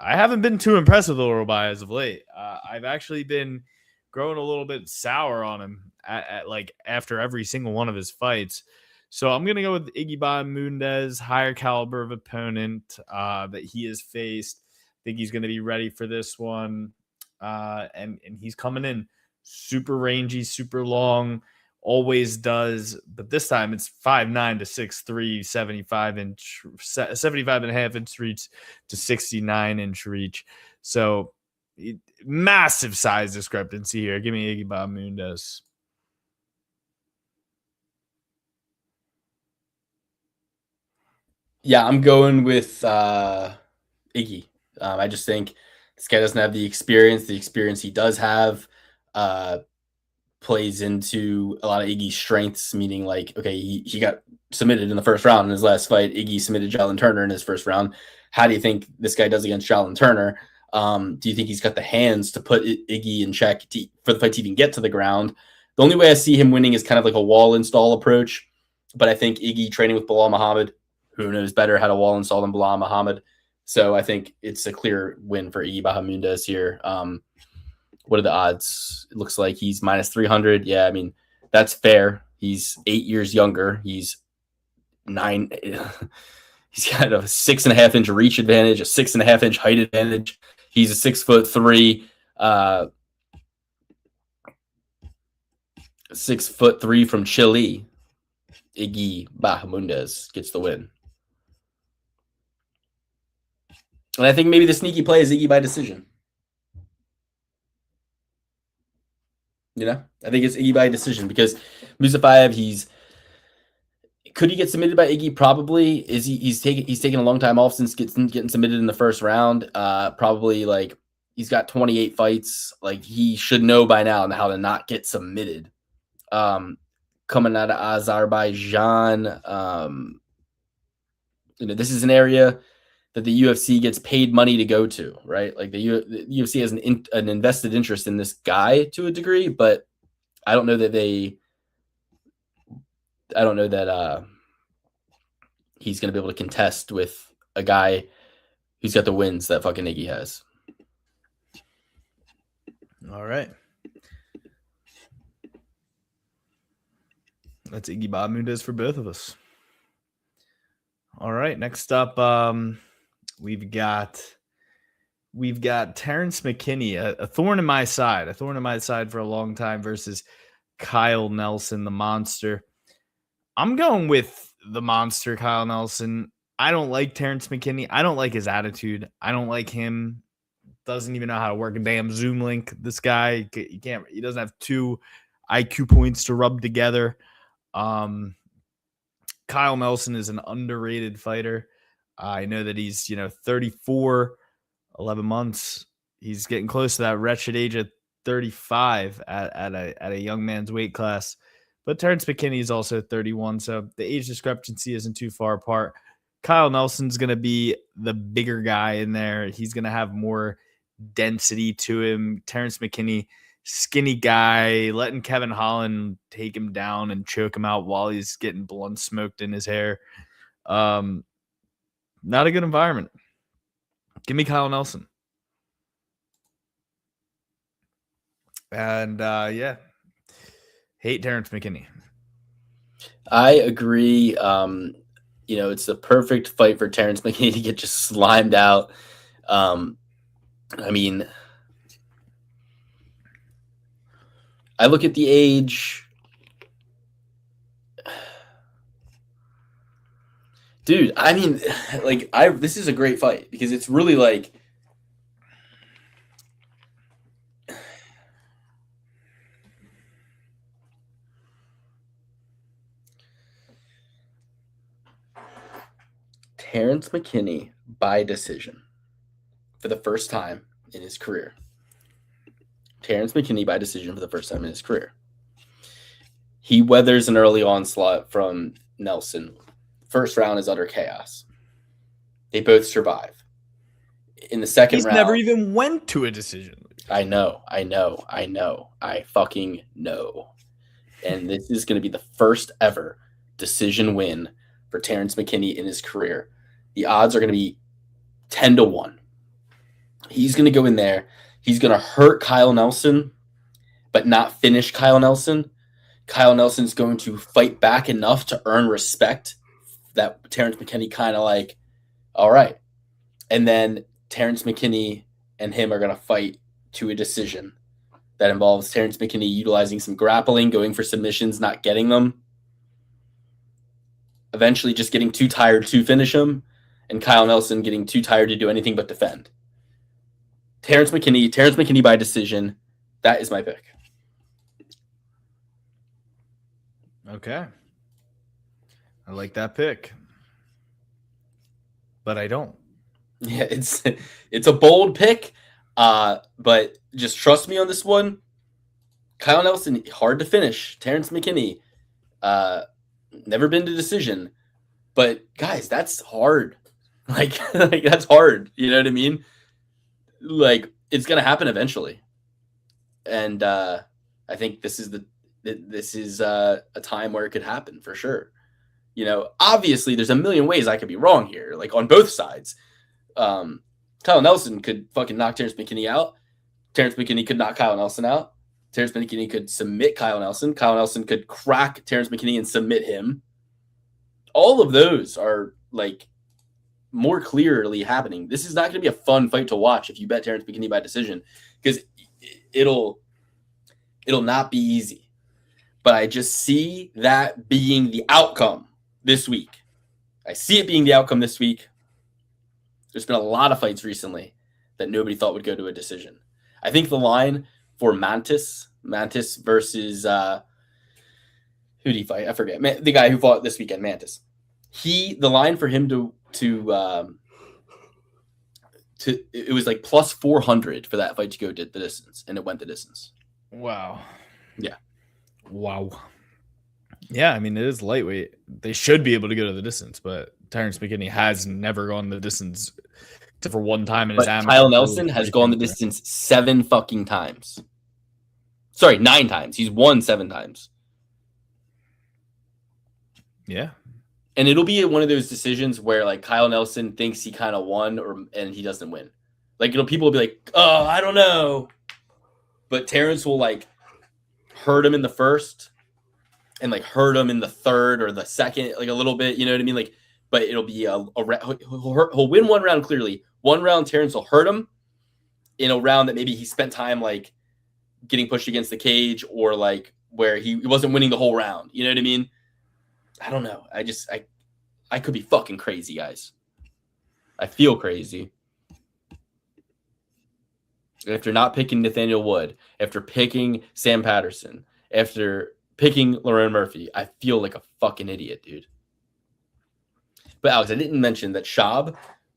I haven't been too impressed with Oralby as of late. I've actually been growing a little bit sour on him after every single one of his fights. So I'm going to go with Iggy Bahamundez, higher caliber of opponent that he has faced. I think he's going to be ready for this one. And he's coming in super rangy, super long, always does. But this time it's 5'9" to 6'3", 75.5-inch reach to 69-inch reach. So massive size discrepancy here. Give me Iggy Bahamundez. Yeah, I'm going with Iggy. I just think this guy doesn't have the experience. The experience he does have plays into a lot of Iggy's strengths, meaning like, okay, he got submitted in the first round in his last fight. Iggy submitted Jalen Turner in his first round. How do you think this guy does against Jalen Turner? Do you think he's got the hands to put Iggy in check for the fight to even get to the ground? The only way I see him winning is kind of like a wall install approach. But I think Iggy training with Bilal Muhammad, who knows better how to wall install than Bilal Muhammad. So I think it's a clear win for Iggy Bahamundez here. What are the odds? It looks like he's minus 300. Yeah, I mean, that's fair. He's 8 years younger. He's 9. He's got a 6.5-inch reach advantage, a 6.5-inch height advantage. He's a 6'3", 6'3" from Chile. Iggy Bahamundez gets the win. And I think maybe the sneaky play is Iggy by decision. I think it's Iggy by decision because Mustafayev, could he get submitted by Iggy? Probably. He's taken a long time off since getting submitted in the first round. Probably like he's got 28 fights. Like he should know by now how to not get submitted. Coming out of Azerbaijan, this is an area that the UFC gets paid money to go to, right? Like the UFC has an invested interest in this guy to a degree, but I don't know that he's going to be able to contest with a guy who's got the wins that fucking Iggy has. All right. That's Iggy Bahamundez for both of us. All right. Next up, we've got Terrence McKinney, a thorn in my side for a long time versus Kyle Nelson, the monster. I'm going with the monster, Kyle Nelson. I don't like Terrence McKinney. I don't like his attitude. I don't like him, doesn't even know how to work a damn Zoom link. This guy, he doesn't have 2 IQ points to rub together. Kyle Nelson is an underrated fighter. I know that he's, 34, 11 months. He's getting close to that wretched age of 35 at a young man's weight class. But Terrence McKinney is also 31, so the age discrepancy isn't too far apart. Kyle Nelson's going to be the bigger guy in there. He's going to have more density to him. Terrence McKinney, skinny guy, letting Kevin Holland take him down and choke him out while he's getting blunt smoked in his hair. Not a good environment. Give me Kyle Nelson. And hate Terrence McKinney. I agree. It's the perfect fight for Terrence McKinney to get just slimed out. I look at the age. Dude, this is a great fight because it's really like Terrence McKinney by decision for the first time in his career. Terrence McKinney by decision for the first time in his career. He weathers an early onslaught from Nelson. First round is utter chaos. They both survive. In the second round, never even went to a decision. I know. I fucking know. And this is going to be the first ever decision win for Terrence McKinney in his career. The odds are going to be 10-1. He's going to go in there. He's going to hurt Kyle Nelson, but not finish Kyle Nelson. Kyle Nelson's going to fight back enough to earn respect that Terrence McKinney kind of like, all right. And then Terrence McKinney and him are going to fight to a decision that involves Terrence McKinney utilizing some grappling, going for submissions, not getting them. Eventually just getting too tired to finish him, and Kyle Nelson getting too tired to do anything but defend. Terrence McKinney by decision. That is my pick. Okay. I like that pick. But I don't. Yeah, it's a bold pick, but just trust me on this one. Kyle Nelson, hard to finish. Terrence McKinney, never been to decision. But guys, that's hard. Like that's hard. You know what I mean? Like it's gonna happen eventually. And I think this is a time where it could happen for sure. Obviously there's a million ways I could be wrong here, like on both sides. Kyle Nelson could fucking knock Terrence McKinney out. Terrence McKinney could knock Kyle Nelson out. Terrence McKinney could submit Kyle Nelson. Kyle Nelson could crack Terrence McKinney and submit him. All of those are like more clearly happening. This is not going to be a fun fight to watch if you bet Terrence McKinney by decision, because it'll not be easy. But I just see that being the outcome this week. I see it being the outcome this week. There's been a lot of fights recently that nobody thought would go to a decision. I think the line for Mantis versus who did he fight? I forget. The guy who fought this weekend, Mantis. The line for him to it was like plus 400 for that fight to go the distance, and it went the distance. Wow. Yeah. Wow. Yeah, I mean, it is lightweight. They should be able to go to the distance, but Terrence McKinney has never gone the distance except for one time in his amateur. Kyle Nelson has gone the distance 7 fucking times. Sorry, 9 times. He's won 7 times. Yeah. And it'll be one of those decisions where like Kyle Nelson thinks he kind of won and he doesn't win. Like, people will be like, oh, I don't know. But Terrence will like hurt him in the first and like hurt him in the third or the second, like a little bit, you know what I mean? Like, but it'll be he'll win one round clearly. One round Terrence will hurt him in a round that maybe he spent time like getting pushed against the cage, or like where he wasn't winning the whole round. You know what I mean? I don't know. I could be fucking crazy, guys. I feel crazy. after not picking Nathaniel Wood, after picking Sam Patterson, after picking Lerone Murphy, I feel like a fucking idiot, dude. But Alex, I didn't mention that Schaub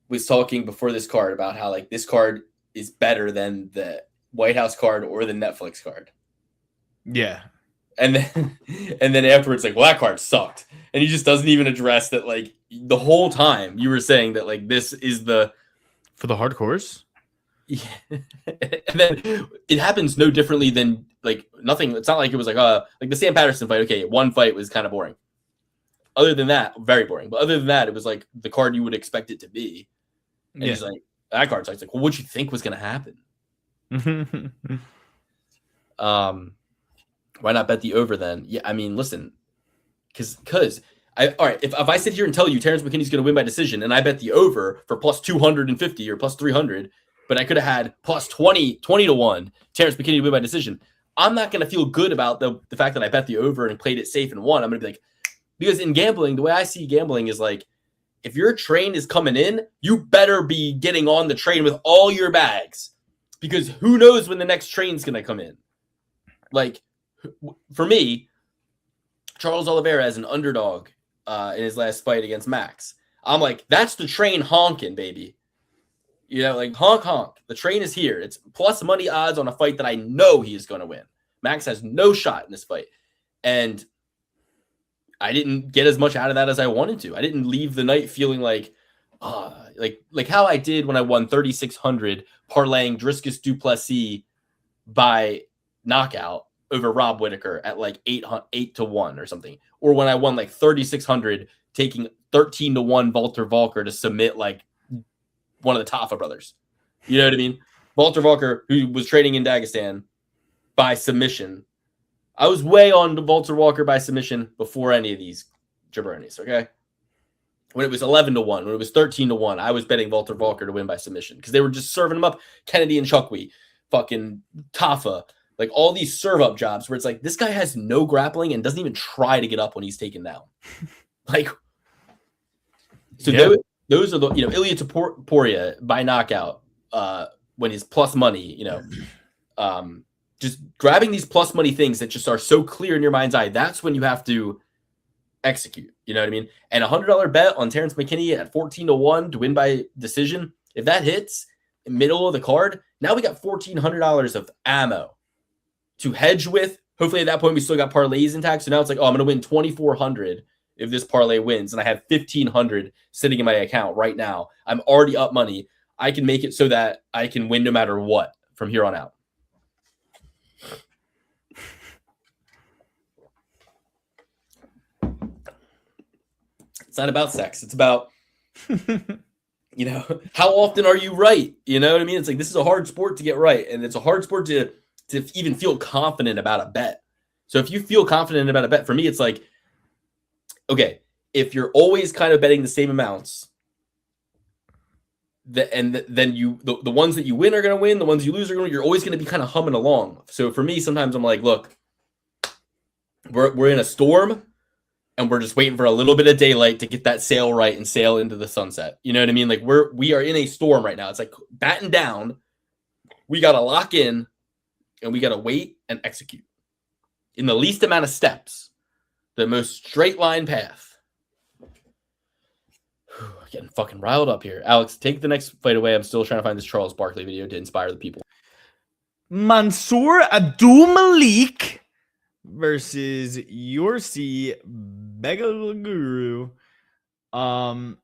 was talking before this card about how like this card is better than the White House card or the Netflix card. Yeah. And then afterwards, like, well, that card sucked. And he just doesn't even address that, like, the whole time you were saying that, like, this is the For the hardcores? Yeah. And then it happens no differently than like nothing. It's not like it was like the Sam Patterson fight. Okay, one fight was kind of boring. Other than that, very boring. But other than that, it was like the card you would expect it to be. And he's like, that card sucks. Like, well, what'd you think was gonna happen? Why not bet the over then? Yeah, I mean, listen, because all right, if I sit here and tell you Terrence McKinney's gonna win by decision, and I bet the over for plus 250 or plus 300. But I could have had plus 20 to 1 Terrence McKinney to win by decision. I'm not going to feel good about the fact that I bet the over and played it safe and won. I'm going to be like, because in gambling, the way I see gambling is like, if your train is coming in, you better be getting on the train with all your bags because who knows when the next train's going to come in. Like, for me, Charles Oliveira as an underdog in his last fight against Max. I'm like, that's the train honking, baby. You know, like honk, honk. The train is here. It's plus money odds on a fight that I know he is going to win. Max has no shot in this fight. And I didn't get as much out of that as I wanted to. I didn't leave the night feeling like how I did when I won 3,600 parlaying Driscus Duplessis by knockout over Rob Whittaker at like 8 to 1 or something. Or when I won like 3,600 taking 13 to 1 Walter Volker to submit like one of the Tafa brothers. You know what I mean? Walter Volker, who was training in Dagestan by submission. I was way on Walter Walker by submission before any of these jabronis, okay? When it was 11 to 1, when it was 13 to 1, I was betting Walter Volker to win by submission because they were just serving him up. Kennedy and Chukwi, fucking Tafa, like all these serve up jobs where it's like this guy has no grappling and doesn't even try to get up when he's taken down. Like, so yeah. Those are the, Ilya Topuria by knockout when he's plus money, just grabbing these plus money things that just are so clear in your mind's eye. That's when you have to execute. You know what I mean? And $100 bet on Terrence McKinney at 14 to 1 to win by decision. If that hits in middle of the card, now we got $1,400 of ammo to hedge with. Hopefully at that point we still got parlays intact. So now it's like, I'm going to win 2,400 if this parlay wins, and I have 1,500 sitting in my account right now. I'm already up money. I can make it so that I can win no matter what from here on out. It's not about sex. It's about, how often are you right? You know what I mean? It's like, this is a hard sport to get right. And it's a hard sport to even feel confident about a bet. So if you feel confident about a bet, for me, it's like, okay, if you're always kind of betting the same amounts, then the ones that you win are going to win, the ones you lose are going to, you're always going to be kind of humming along. So for me, sometimes I'm like, look, we're in a storm and we're just waiting for a little bit of daylight to get that sail right and sail into the sunset. You know what I mean? Like we are in a storm right now. It's like batten down. We got to lock in and we got to wait and execute in the least amount of steps. The most straight line path. Getting fucking riled up here. Alex, take the next fight away. I'm still trying to find this Charles Barkley video to inspire the people. Mansour Abdulmalik versus Yorsi Begalaguru. I'm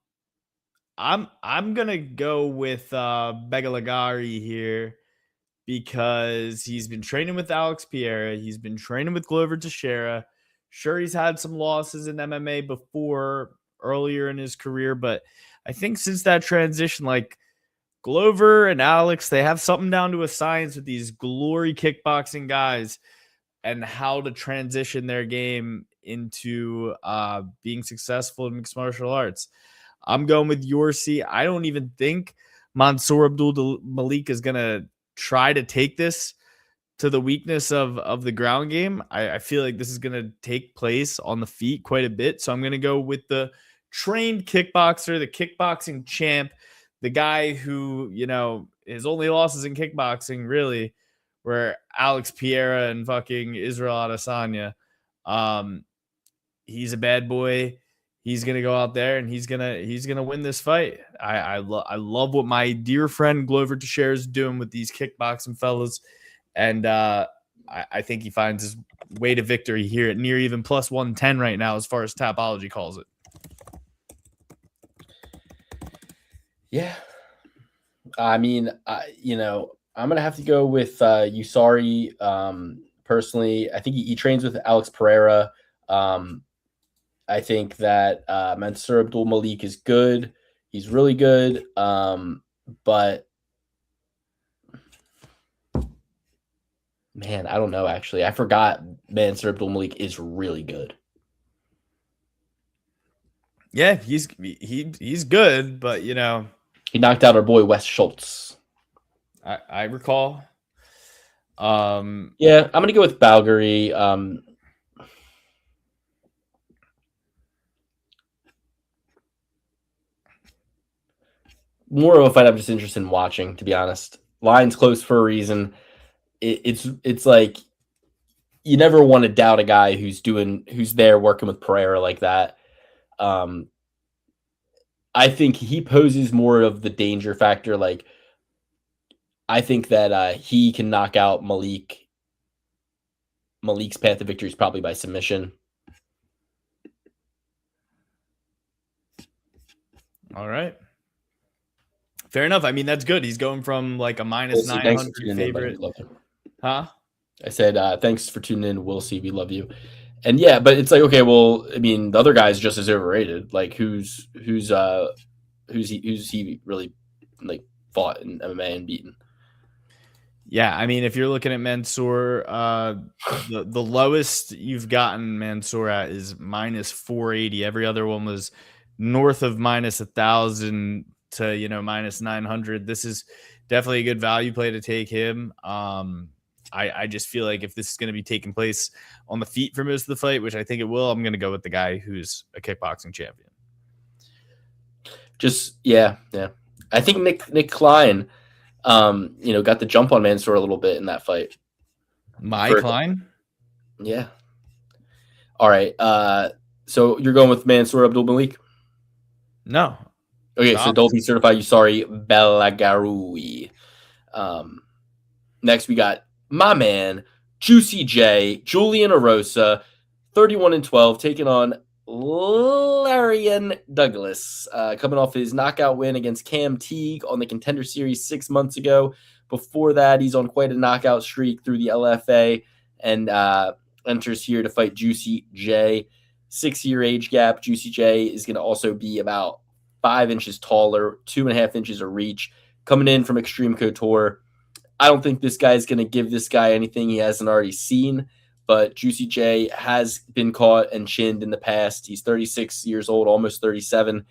gonna go with Begalagari here because he's been training with Alex Pereira. He's been training with Glover Teixeira. Sure, he's had some losses in MMA before earlier in his career, but I think since that transition, like Glover and Alex, they have something down to a science with these glory kickboxing guys and how to transition their game into being successful in mixed martial arts. I'm going with Yorsi. I don't even think Mansour Abdul Malik is going to try to take this to the weakness of the ground game. I feel like this is going to take place on the feet quite a bit. So I'm going to go with the trained kickboxer, the kickboxing champ, the guy who, his only losses in kickboxing really were Alex Pereira and fucking Israel Adesanya. He's a bad boy. He's gonna go out there and he's gonna win this fight. I love what my dear friend Glover Teixeira is doing with these kickboxing fellas, and I think he finds his way to victory here at near even plus 110 right now, as far as Tapology calls it. Yeah, I mean, I'm gonna have to go with Usari. Personally, I think he trains with Alex Pereira. I think that Mansour Abdul Malik is good. He's really good. But man, I don't know. Actually, I forgot Mansour Abdul Malik is really good. Yeah, he's good, but he knocked out our boy Wes Schultz. I recall. Yeah, I'm gonna go with Balgary. More of a fight I'm just interested in watching, to be honest. Line's close for a reason. It's like you never want to doubt a guy who's there working with Pereira like that. I think he poses more of the danger factor. Like, I think that he can knock out Malik. Malik's path to victory is probably by submission. All right. Fair enough. I mean, that's good. He's going from like a minus 900 favorite. Huh? I said, thanks for tuning in. We'll see. We love you. And yeah, but it's like, okay, well, I mean, the other guy's just as overrated. Like, who's he really like fought in MMA and beaten? Yeah, I mean, if you're looking at Mansour, the lowest you've gotten Mansour at is minus 480. Every other one was north of minus 1,000 to minus 900. This is definitely a good value play to take him. I just feel like if this is going to be taking place on the feet for most of the fight, which I think it will, I'm going to go with the guy who's a kickboxing champion. Yeah. I think Nick Klein, got the jump on Mansour a little bit in that fight. Klein? Yeah. All right. So you're going with Mansour Abdul Malik? No. Okay, so Dolby certified Usari Belagaroui. Next we got my man, Juicy J, Julian Erosa, 31-12, taking on Larian Douglas, coming off his knockout win against Cam Teague on the Contender Series 6 months ago. Before that, he's on quite a knockout streak through the LFA and enters here to fight Juicy J. 6-year age gap. Juicy J is going to also be about 5 inches taller, 2.5 inches of reach, coming in from Extreme Couture. I don't think this guy is going to give this guy anything he hasn't already seen, but Juicy J has been caught and chinned in the past. He's 36 years old, almost 37.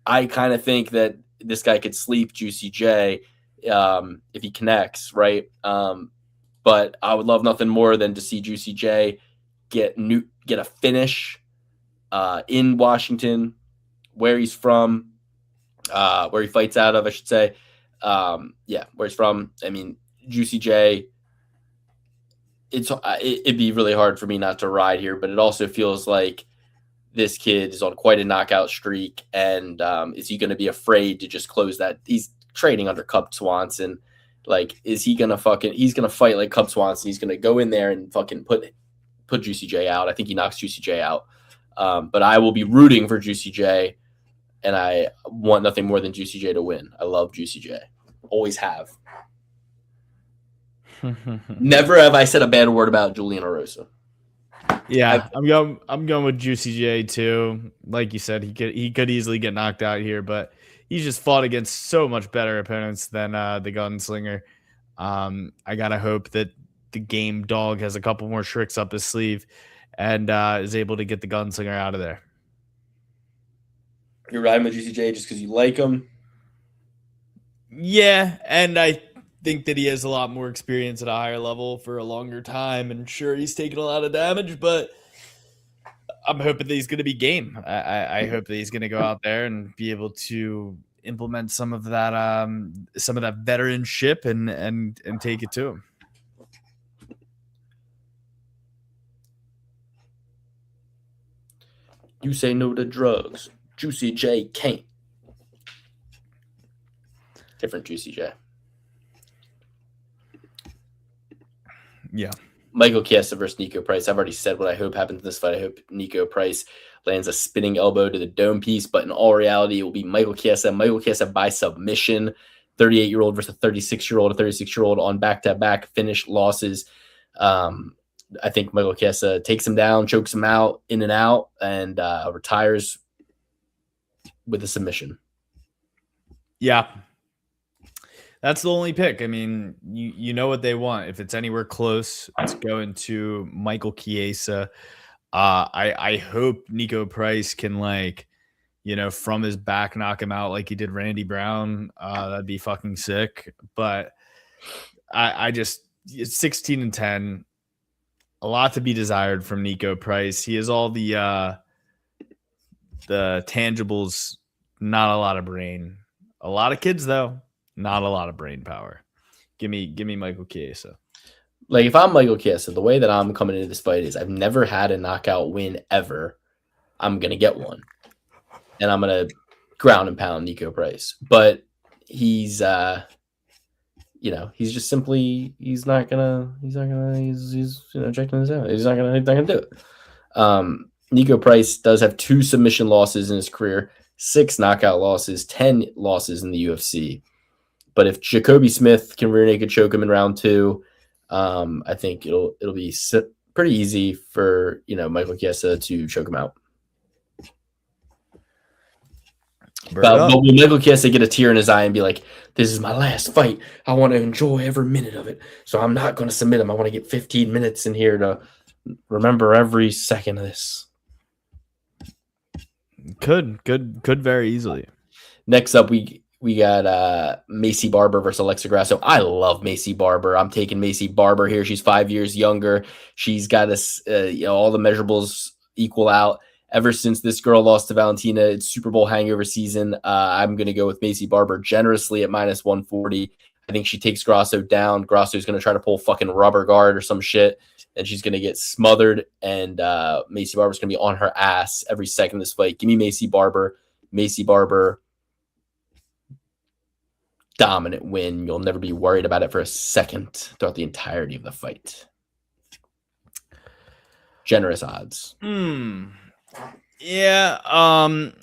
I kind of think that this guy could sleep Juicy J if he connects, right? But I would love nothing more than to see Juicy J get a finish in Washington, where he's from, where he fights out of, I should say. Where he's from. I mean, Juicy J, it'd be really hard for me not to ride here, but it also feels like this kid is on quite a knockout streak. And is he going to be afraid to just close that? He's training under Cub Swanson. Like, is he going to he's going to fight like Cub Swanson. He's going to go in there and fucking put Juicy J out. I think he knocks Juicy J out. But I will be rooting for Juicy J, and I want nothing more than Juicy J to win. I love Juicy J. Always have. Never have I said a bad word about Julian Erosa. Yeah, I'm going with Juicy J too. Like you said, he could easily get knocked out here, but he's just fought against so much better opponents than the Gunslinger. I gotta hope that the game dog has a couple more tricks up his sleeve and is able to get the Gunslinger out of there. You're riding with Juicy J just because you like him? Yeah, and I think that he has a lot more experience at a higher level for a longer time, and sure, he's taken a lot of damage, but I'm hoping that he's going to be game. I hope that he's going to go out there and be able to implement some of that veteranship and take it to him. You say no to drugs. Juicy J can't. Different Juicy J. Yeah. Michael Chiesa versus Nico Price. I've already said what I hope happens in this fight. I hope Nico Price lands a spinning elbow to the dome piece, but in all reality, it will be Michael Chiesa. Michael Chiesa by submission. 38-year-old versus a 36-year-old. A 36-year-old on back-to-back finish losses. I think Michael Chiesa takes him down, chokes him out, in and out, and retires with a submission. Yeah. That's the only pick. I mean, you know what they want. If it's anywhere close, it's going to Michael Chiesa. I hope Nico Price can, like, you know, from his back knock him out like he did Randy Brown. That'd be fucking sick. But I just, it's 16-10. A lot to be desired from Nico Price. He has all the tangibles, not a lot of brain. A lot of kids, though. Not a lot of brain power. Give me Michael Chiesa. Like, if I'm Michael Chiesa, the way that I'm coming into this fight is I've never had a knockout win ever. I'm going to get one. And I'm going to ground and pound Nico Price. But he's, he's just simply, he's checking this out. He's not gonna do it. Nico Price does have 2 submission losses in his career, 6 knockout losses, 10 losses in the UFC. But if Jacoby Smith can rear naked choke him in round 2, I think it'll be pretty easy for Michael Chiesa to choke him out. But will Michael Chiesa get a tear in his eye and be like, "This is my last fight. I want to enjoy every minute of it, so I'm not going to submit him. I want to get 15 minutes in here to remember every second of this." Could very easily. Next up, we got Macy Barber versus Alexa Grasso. I love Macy Barber. I'm taking Macy Barber here. She's 5 years younger. She's got us, all the measurables equal out. Ever since this girl lost to Valentina, it's Super Bowl hangover season. I'm going to go with Macy Barber generously at -140. I think she takes Grasso down. Grasso's going to try to pull fucking rubber guard or some shit, and she's going to get smothered, and Macy Barber's going to be on her ass every second of this fight. Give me Macy Barber. Macy Barber, dominant win. You'll never be worried about it for a second throughout the entirety of the fight. Generous odds. Yeah,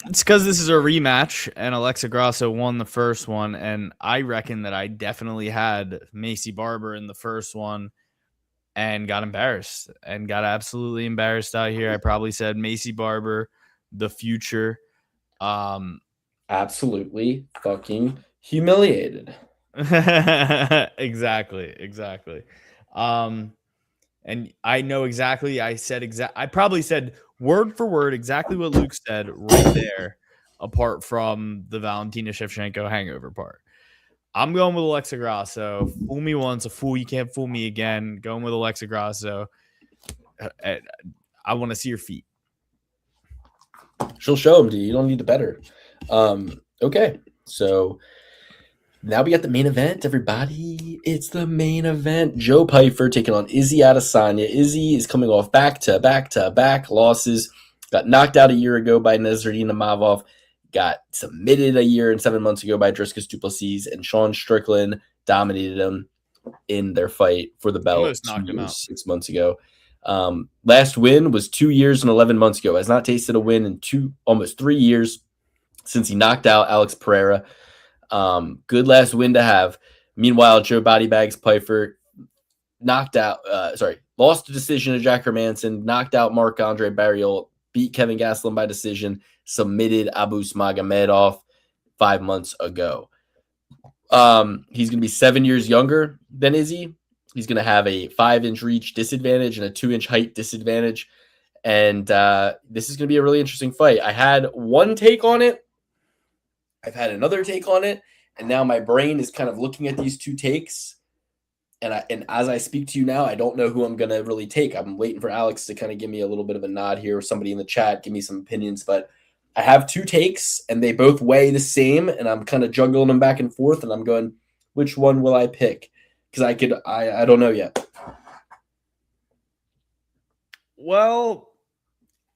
it's because this is a rematch, and Alexa Grasso won the first one, and I reckon that I definitely had Macy Barber in the first one and got embarrassed and got absolutely embarrassed out here. I probably said Macy Barber, the future. Absolutely fucking humiliated. Exactly. And I know exactly. I probably said word for word exactly what Luke said right there, apart from the Valentina Shevchenko hangover part. I'm going with Alexa Grasso. Fool me once, a fool you can't fool me again. Going with Alexa Grasso. I want to see your feet. She'll show them to you. You don't need to bet her. Okay, so now we got the main event, everybody. It's the main event. Joe Pyfer taking on Izzy Adesanya. Izzy is coming off back-to-back losses. Got knocked out a year ago by Nasruddin Imavov. Got submitted a year and 7 months ago by Dricus Du Plessis. And Sean Strickland dominated him in their fight for the belt 6 months ago. Last win was 2 years and 11 months ago. Has not tasted a win in almost 3 years since he knocked out Alex Pereira. Good last win to have. Meanwhile, Joe Bodybags Pyfer lost a decision to Jack Hermanson, knocked out Marc-Andre Barriol, beat Kevin Gastelum by decision, submitted Abus Magomedov 5 months ago. He's going to be 7 years younger than Izzy. He's going to have a 5-inch reach disadvantage and a 2-inch height disadvantage. And this is going to be a really interesting fight. I had one take on it. I've had another take on it, and now my brain is kind of looking at these two takes. And as I speak to you now, I don't know who I'm going to really take. I'm waiting for Alex to kind of give me a little bit of a nod here, or somebody in the chat give me some opinions. But I have two takes, and they both weigh the same, and I'm kind of juggling them back and forth, and I'm going, which one will I pick? Because I don't know yet. Well,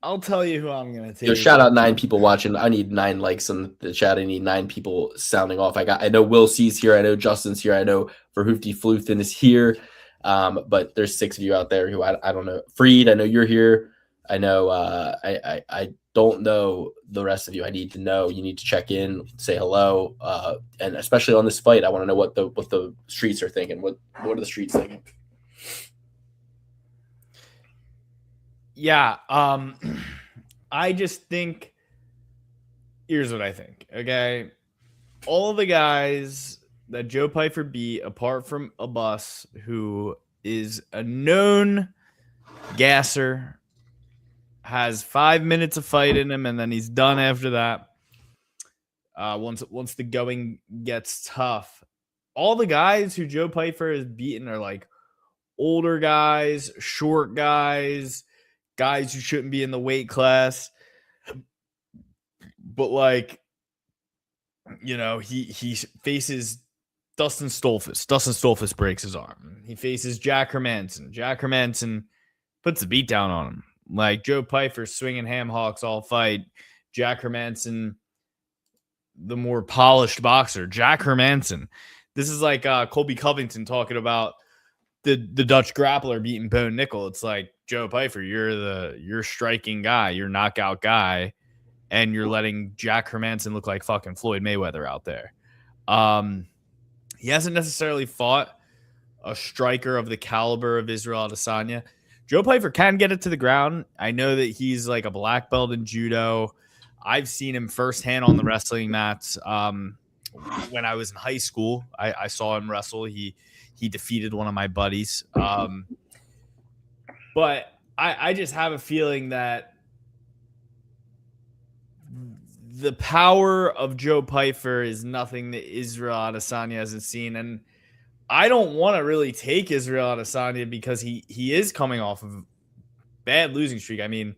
I'll tell you who I'm going to take. Yo, shout out 9 people watching. I need 9 likes in the chat. I need 9 people sounding off. I know Will C's here. I know Justin's here. I know Verhoofty Fluthin is here. But there's 6 of you out there who I don't know. Freed, I know you're here. I know I don't know the rest of you. I need to know. You need to check in, say hello, and especially on this fight, I want to know what the streets are thinking. What are the streets thinking? Yeah, I just think here's what I think. Okay, all of the guys that Joe Pyfer beat, apart from a bus who is a known gasser, has 5 minutes of fight in him, and then he's done after that. Once the going gets tough, all the guys who Joe Pyfer has beaten are like older guys, short guys who shouldn't be in the weight class. But like, you know, he faces Dustin Stolfus. Dustin Stolfus breaks his arm. He faces Jack Hermanson. Jack Hermanson puts a beat down on him. Like Joe Pyfer swinging ham hocks all fight. Jack Hermanson, the more polished boxer. Jack Hermanson. This is like Colby Covington talking about the Dutch grappler beating Bo Nickel. It's like, Joe Pyfer, you're striking guy, you're knockout guy, and you're letting Jack Hermanson look like fucking Floyd Mayweather out there. He hasn't necessarily fought a striker of the caliber of Israel Adesanya. Joe Pyfer can get it to the ground. I know that he's like a black belt in judo. I've seen him firsthand on the wrestling mats. When I was in high school, I saw him wrestle. He defeated one of my buddies. But I just have a feeling that the power of Joe Pyfer is nothing that Israel Adesanya hasn't seen. And I don't want to really take Israel Adesanya because he is coming off of a bad losing streak. I mean,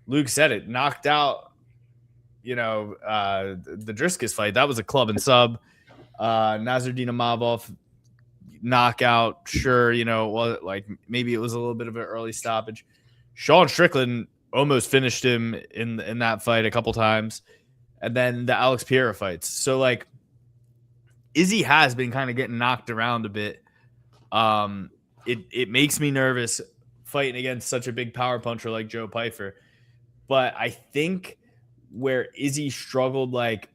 Luke said it, knocked out, the Driscus fight. That was a club and sub. Nasruddin Imavov knockout, sure, maybe it was a little bit of an early stoppage. Sean Strickland almost finished him in that fight a couple times, and then the Alex Pereira fights. So like, Izzy has been kind of getting knocked around a bit. It makes me nervous fighting against such a big power puncher like Joe Pyfer. But I think where Izzy struggled, like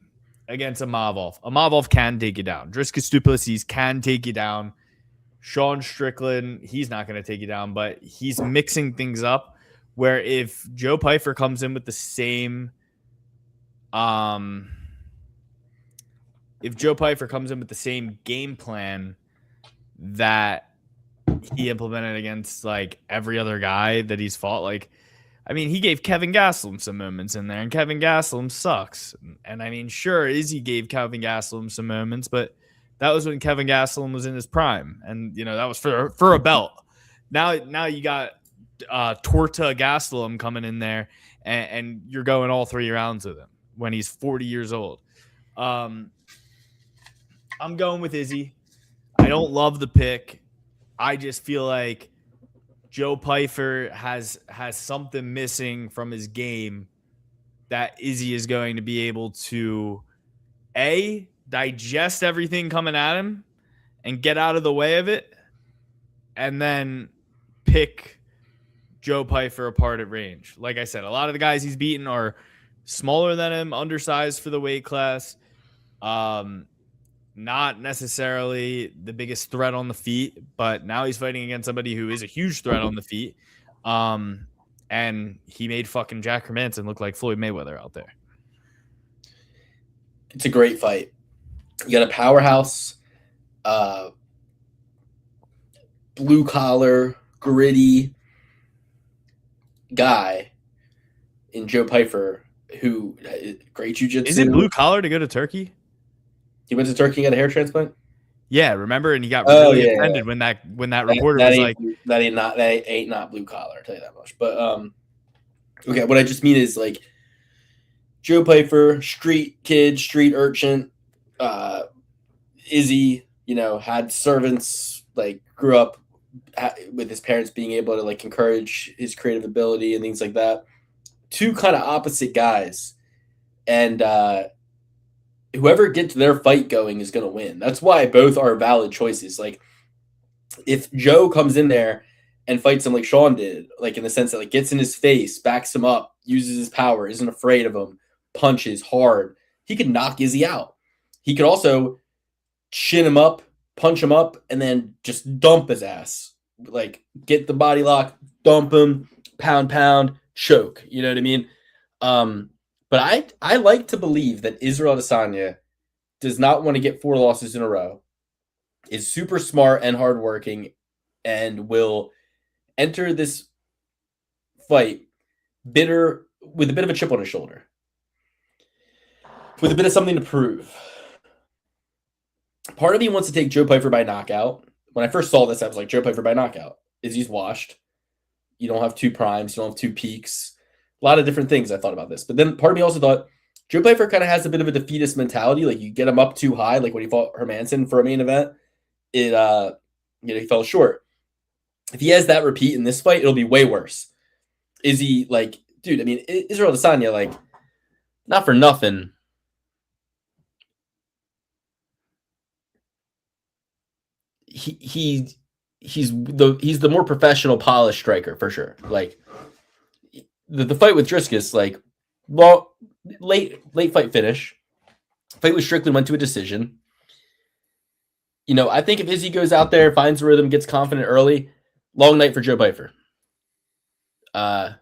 against Imavov can take you down. Driscus Duplessis can take you down. Sean Strickland, he's not going to take you down, but he's mixing things up where if Joe Pyfer comes in with the same game plan that he implemented against like every other guy that he's fought, like, I mean, he gave Kevin Gastelum some moments in there, and Kevin Gastelum sucks. And I mean, sure, Izzy gave Kevin Gastelum some moments, but that was when Kevin Gastelum was in his prime, and that was for a belt. Now you got Torta Gastelum coming in there, and you're going all 3 rounds with him when he's 40 years old. I'm going with Izzy. I don't love the pick. I just feel like Joe Pyfer has something missing from his game that Izzy is going to be able to digest everything coming at him and get out of the way of it, and then pick Joe Pyfer apart at range. Like I said, a lot of the guys he's beaten are smaller than him, undersized for the weight class. Not necessarily the biggest threat on the feet, but now he's fighting against somebody who is a huge threat on the feet. And he made fucking Jack Hermanson look like Floyd Mayweather out there. It's a great fight. You got a powerhouse, blue collar, gritty guy in Joe Pyfer, who great jiu-jitsu. Is it blue collar to go to Turkey? He went to Turkey and got a hair transplant. Yeah, remember, and he got really offended when that reporter was like, "That ain't not blue collar." I'll tell you that much. But okay, what I just mean is like Joe Pyfer, street kid, street urchin, Izzy, had servants, like grew up with his parents being able to like encourage his creative ability and things like that. Two kind of opposite guys. And whoever gets their fight going is going to win. That's why both are valid choices. Like if Joe comes in there and fights him like Sean did, like in the sense that like gets in his face, backs him up, uses his power, isn't afraid of him, punches hard, he could knock Izzy out. He could also chin him up, punch him up, and then just dump his ass. Like get the body lock, dump him, pound, choke. You know what I mean? But I like to believe that Israel Adesanya does not want to get 4 losses in a row, is super smart and hardworking, and will enter this fight bitter with a bit of a chip on his shoulder, with a bit of something to prove. Part of me wants to take Joe Pyfer by knockout. When I first saw this, I was like, Joe Pyfer by knockout. Izzy's washed. You don't have 2 primes. You don't have 2 peaks. A lot of different things I thought about this. But then part of me also thought Joe Pyfer kind of has a bit of a defeatist mentality. Like you get him up too high, like when he fought Hermanson for a main event, he fell short. If he has that repeat in this fight, it'll be way worse. Izzy, like, dude, I mean, Israel Adesanya, like, not for nothing. He's the more professional, polished striker for sure. Like the fight with Driscus, like, well, late fight finish. Fight with Strickland went to a decision. I think if Izzy goes out there, finds the rhythm, gets confident early, long night for Joe Pyfer. I'm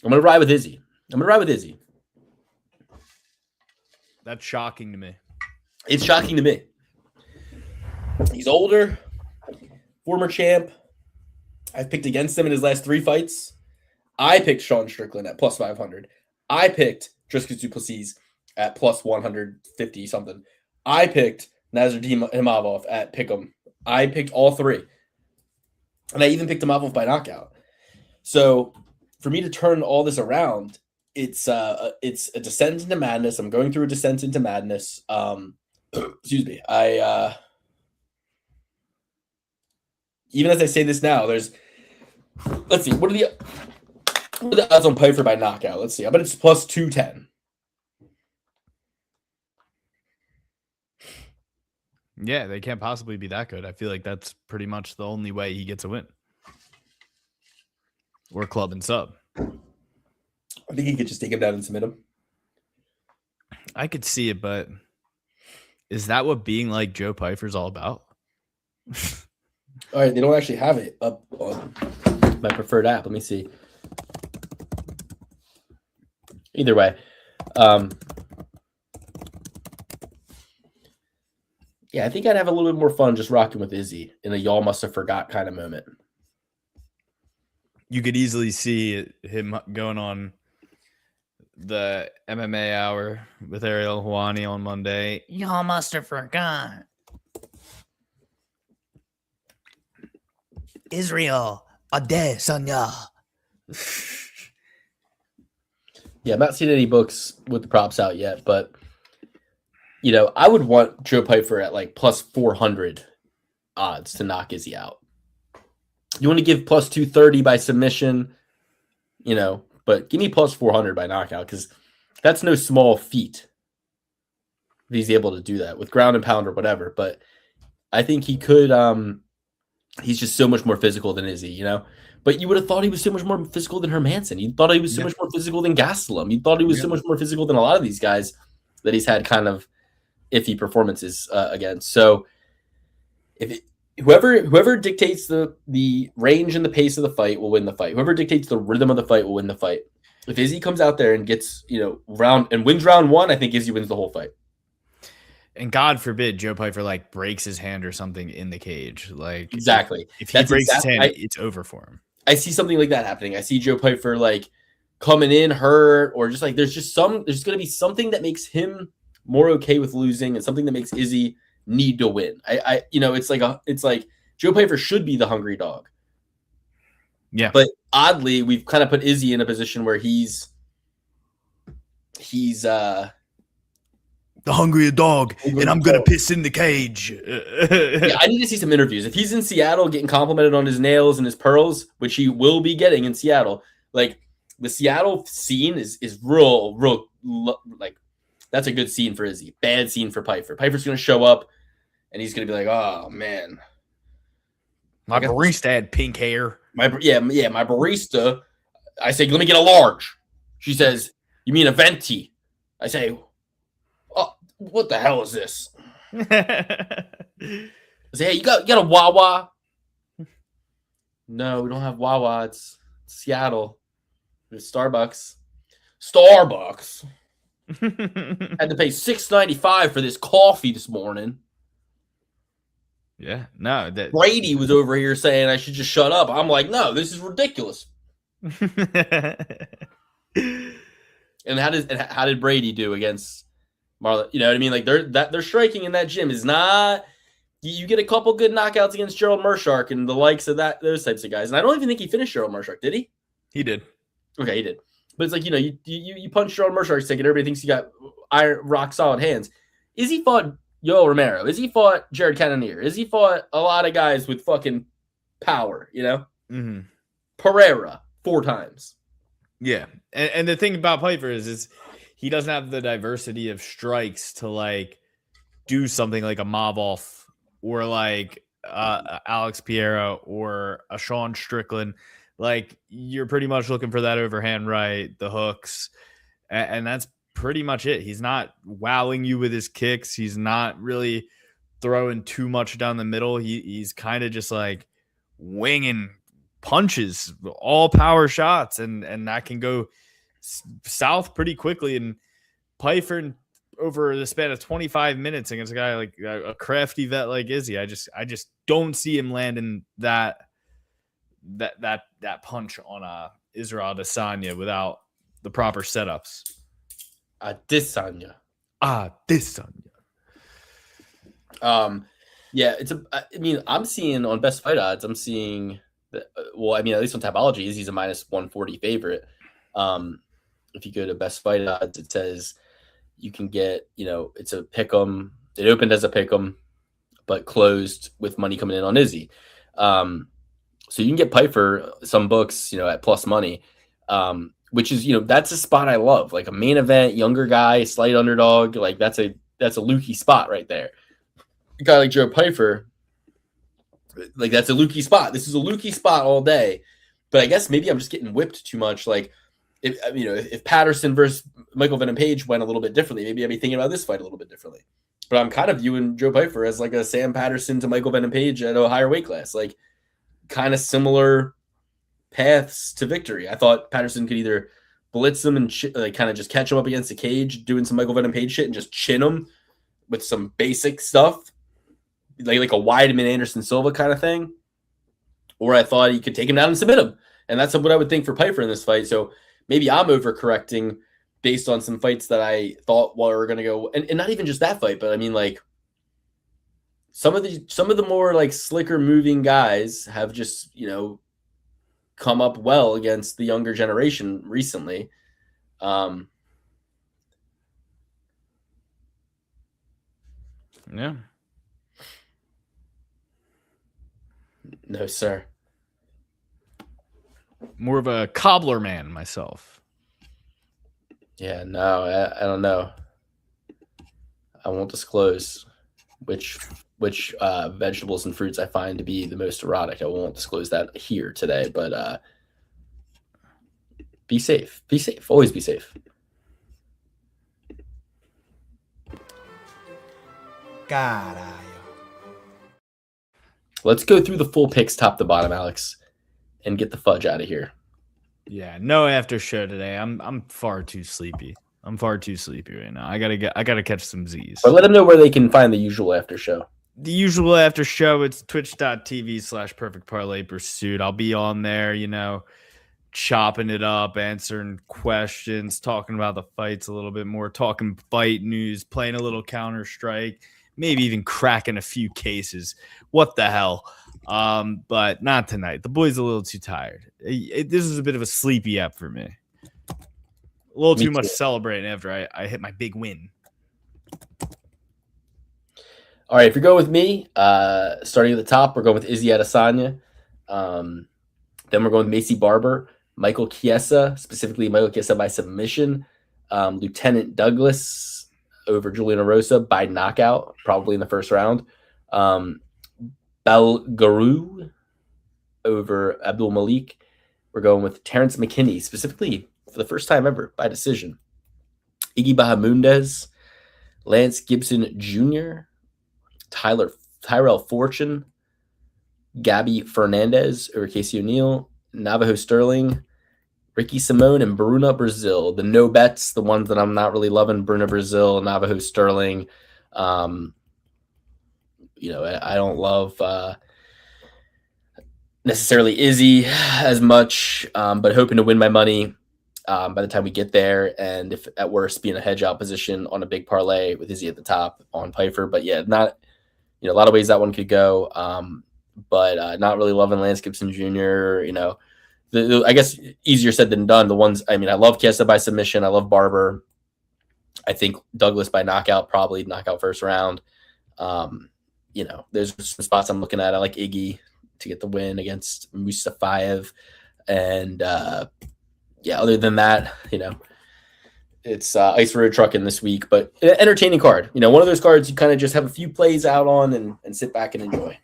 gonna ride with Izzy. That's shocking to me. It's shocking to me. He's older, former champ. I've picked against him in his last 3 fights. I picked Sean Strickland at plus 500. I picked Dricus Du Plessis at plus 150 something. I picked Nazar Himavov at Pick'em. I picked all 3. And I even picked Himavov by knockout. So for me to turn all this around, it's a descent into madness. I'm going through a descent into madness. Excuse me. Even as I say this now, let's see, what are the odds on Pyfer by knockout? Let's see. I bet it's plus 210. Yeah, they can't possibly be that good. I feel like that's pretty much the only way he gets a win. Or club and sub. I think he could just take him down and submit him. I could see it, but is that what being like Joe Pyfer's all about? All right, they don't actually have it up on my preferred app. Let me see. Either way, yeah, I think I'd have a little bit more fun just rocking with Izzy in a y'all must have forgot kind of moment. You could easily see him going on the MMA hour with Ariel Helwani on Monday. Y'all must have forgot. Israel Adesanya. Yeah, I'm not seeing any books with the props out yet, but I would want Joe Pyfer at like plus 400 odds to knock Izzy out. You want to give plus 230 by submission, but give me plus 400 by knockout because that's no small feat if he's able to do that with ground and pound or whatever. But I think he could. He's just so much more physical than Izzy, But you would have thought he was so much more physical than Hermanson. You thought he was so much more physical than Gastelum. You thought he was so much more physical than a lot of these guys that he's had kind of iffy performances against. So whoever dictates the range and the pace of the fight will win the fight. Whoever dictates the rhythm of the fight will win the fight. If Izzy comes out there and gets wins round 1, I think Izzy wins the whole fight. And God forbid Joe Pyfer breaks his hand or something in the cage. Exactly. If he breaks his hand, it's over for him. I see something like that happening. I see Joe Pyfer coming in hurt, or just there's going to be something that makes him more okay with losing, and something that makes Izzy need to win. It's like Joe Pyfer should be the hungry dog. Yeah. But oddly, we've kind of put Izzy in a position where he's he's the hungrier dog, and I'm gonna piss in the cage. Yeah, I need to see some interviews. If he's in Seattle getting complimented on his nails and his pearls, which he will be getting in Seattle, like the Seattle scene is real like that's a good scene for Izzy. Bad scene for Pyfer. Piper's gonna show up and he's gonna be like, oh man. My barista had pink hair. My barista. I say, let me get a large. She says, you mean a venti? I say, oh, what the hell is this? I say, hey, you got a Wawa? No, we don't have Wawa. It's Seattle. It's Starbucks. Had to pay $6.95 for this coffee this morning. Yeah, no. Brady was over here saying I should just shut up. I'm like, no, this is ridiculous. And how did Brady do against Marlon? You know what I mean? Like they're striking in that gym is not. You get a couple good knockouts against Gerald Mershark and the likes of those types of guys. And I don't even think he finished Gerald Mershark, did he? He did. Okay, he did. But it's like, you know, you punch Gerald Mershark's ticket, everybody thinks you got rock solid hands. Is he fought Yoel Romero? Is he fought Jared Cannonier? Is he fought a lot of guys with fucking power, you know? Mm-hmm. Pereira 4 times. Yeah. And the thing about Pyfer is he doesn't have the diversity of strikes to like do something like a Mavov or like Alex Piero or a Sean Strickland. Like you're pretty much looking for that overhand right, the hooks, and that's pretty much it. He's not wowing you with his kicks. He's not really throwing too much down the middle. He's kind of just like winging punches, all power shots, and that can go south pretty quickly. And Pyfer, over the span of 25 minutes against a guy like a crafty vet like Izzy, I just don't see him landing that punch on Israel Adesanya without the proper setups. Adesanya. Yeah, I mean, I'm seeing on best fight odds, I'm seeing that, well, I mean, at least on Tapology, he's a -140 favorite. If you go to best fight odds, it says you can get, you know, it's a pick'em. It opened as a pick'em, but closed with money coming in on Izzy. So you can get Pyfer some books, you know, at plus money, which is, you know, that's a spot I love. Like a main event, younger guy, slight underdog. Like that's a Lukey spot right there. A guy like Joe Pyfer, like that's a Lukey spot. This is a Lukey spot all day. But I guess maybe I'm just getting whipped too much. Like, if Patterson versus Michael Venom Page went a little bit differently, maybe I'd be thinking about this fight a little bit differently. But I'm kind of viewing Joe Pyfer as like a Sam Patterson to Michael Venom Page at a higher weight class. Like, kind of similar paths to victory. I thought Patterson could either blitz him and like kind of just catch him up against the cage, doing some Michael Venom Page shit, and just chin him with some basic stuff, like a Weidman Anderson Silva kind of thing. Or I thought he could take him down and submit him, and that's what I would think for Pyfer in this fight. So maybe I'm overcorrecting based on some fights that I thought were going to go, and not even just that fight, but I mean like. Some of the more like slicker moving guys have just, you know, come up well against the younger generation recently. Yeah. No, sir. More of a cobbler man myself. Yeah, no, I don't know. I won't disclose which vegetables and fruits I find to be the most erotic. I won't disclose that here today, but be safe. Be safe. Always be safe. Caralho. Let's go through the full picks top to bottom, Alex, and get the fudge out of here. Yeah, no after show today. I'm far too sleepy. I'm far too sleepy right now. I gotta catch some Z's. But let them know where they can find the usual after show. The usual after show, it's twitch.tv/perfect parlay pursuit. I'll be on there, you know, chopping it up, answering questions, talking about the fights a little bit more, talking fight news, playing a little Counter-Strike, maybe even cracking a few cases. What the hell? But not tonight. The boy's a little too tired. This is a bit of a sleepy app for me. A little Me too much too. celebrating after I hit my big win. All right, if you're going with me, starting at the top, we're going with Izzy Adesanya. Then we're going with Macy Barber, Michael Chiesa, specifically Michael Chiesa by submission, Lieutenant Douglas over Julian Erosa by knockout, probably in the first round. Belgaru over Abdul Malik. We're going with Terrence McKinney, specifically for the first time ever by decision. Iggy Bahamundez, Lance Gibson Jr., Tyrell Fortune, Gabby Fernandez over Casey O'Neill, Navajo Sterling, Ricky Simone, and Bruna Brazil. The no bets, the ones that I'm not really loving, Bruna Brazil, Navajo Sterling. I don't love necessarily Izzy as much, but hoping to win my money by the time we get there. And if at worst, be in a hedge out position on a big parlay with Izzy at the top on Pyfer. But yeah, not, a lot of ways that one could go. But not really loving Lance Gibson Jr., I guess easier said than done. The ones, I love Chiesa by submission. I love Barber. I think Douglas by knockout, probably knockout first round. There's some spots I'm looking at. I like Iggy to get the win against Mustafayev. And other than that, it's Ice Road Trucking this week, but an entertaining card. One of those cards you kind of just have a few plays out on and sit back and enjoy.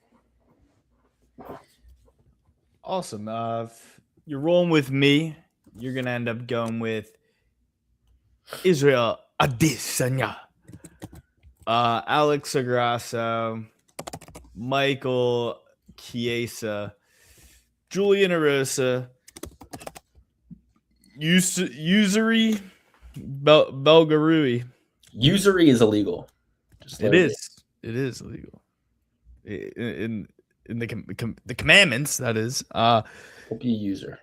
Awesome. If you're rolling with me, you're going to end up going with Israel Adesanya, Alex Agrasso, Michael Chiesa, Julian Erosa, Usury Belgarui. Usury is illegal. It is illegal. In the commandments, that is. Don't be a user.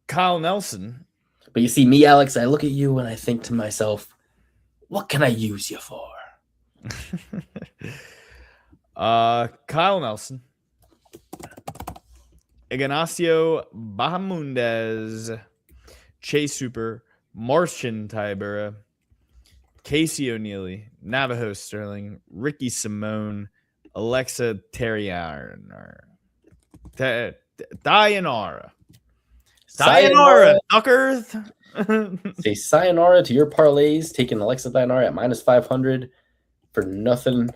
Kyle Nelson. But you see me, Alex, I look at you and I think to myself, what can I use you for? Kyle Nelson. Ignacio Bahamundez. Chase Super. Martian Tybura. Casey O'Neill. Navajo Sterling. Ricky Simone. Alexa Terrianer. Dayanara. Sayonara, Duckers. Say sayonara to your parlays, taking Alexa Dayanara at minus 500 for nothing.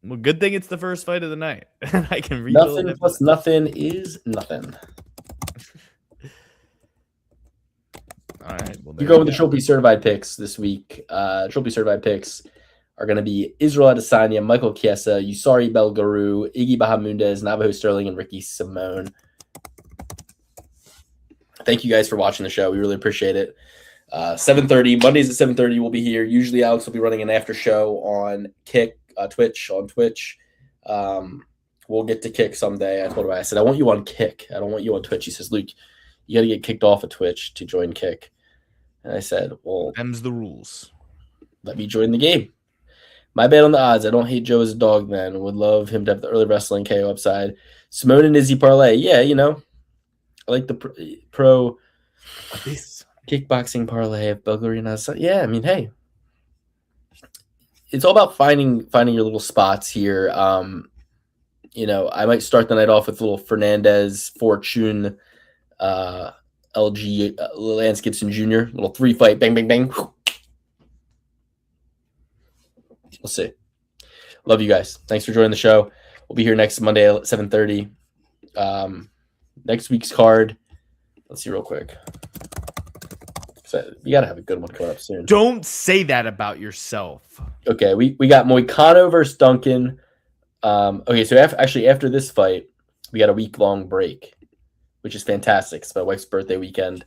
Well, good thing it's the first fight of the night. I can read nothing plus nothing is nothing. All right. Well, you go with the Trophy Certified picks this week. Trophy Certified picks are going to be Israel Adesanya, Michael Chiesa, Usari Belgaru, Iggy Bahamundez, Navajo Sterling, and Ricky Simone. Thank you guys for watching the show. We really appreciate it. 7:30 Mondays at 7:30. We'll be here. Usually, Alex will be running an after show on Twitch. We'll get to Kick someday. I told him, I said, I want you on Kick. I don't want you on Twitch. He says, Luke, you got to get kicked off of Twitch to join Kick. And I said, well, them's the rules. Let me join the game. My bet on the odds. I don't hate Joe as a dog, man. Would love him to have the early wrestling KO upside. Simone and Izzy parlay. Yeah, I like the pro kickboxing parlay of Belgarina. Yeah, hey, it's all about finding your little spots here. I might start the night off with a little Fernandez, Fortune, LG, Lance Gibson Jr. Little 3-fight, bang, bang, bang. We'll see. Love you guys. Thanks for joining the show. We'll be here next Monday at 7:30. Next week's card. Let's see real quick. So we got to have a good one coming up soon. Don't say that about yourself. Okay, we got Moicano versus Duncan. Okay, so after this fight, we got a week-long break, which is fantastic. It's my wife's birthday weekend.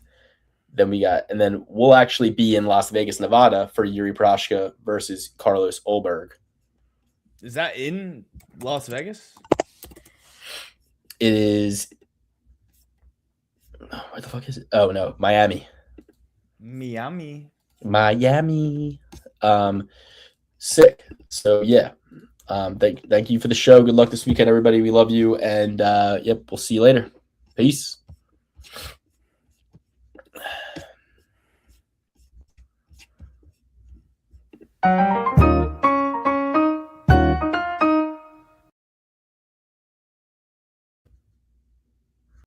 Then we'll actually be in Las Vegas, Nevada for Yuri Prochazka versus Carlos Ulberg. Is that in Las Vegas? It is. Oh, where the fuck is it? Oh no, Miami. Sick. So yeah. Thank you for the show. Good luck this weekend, everybody. We love you, and we'll see you later. Peace.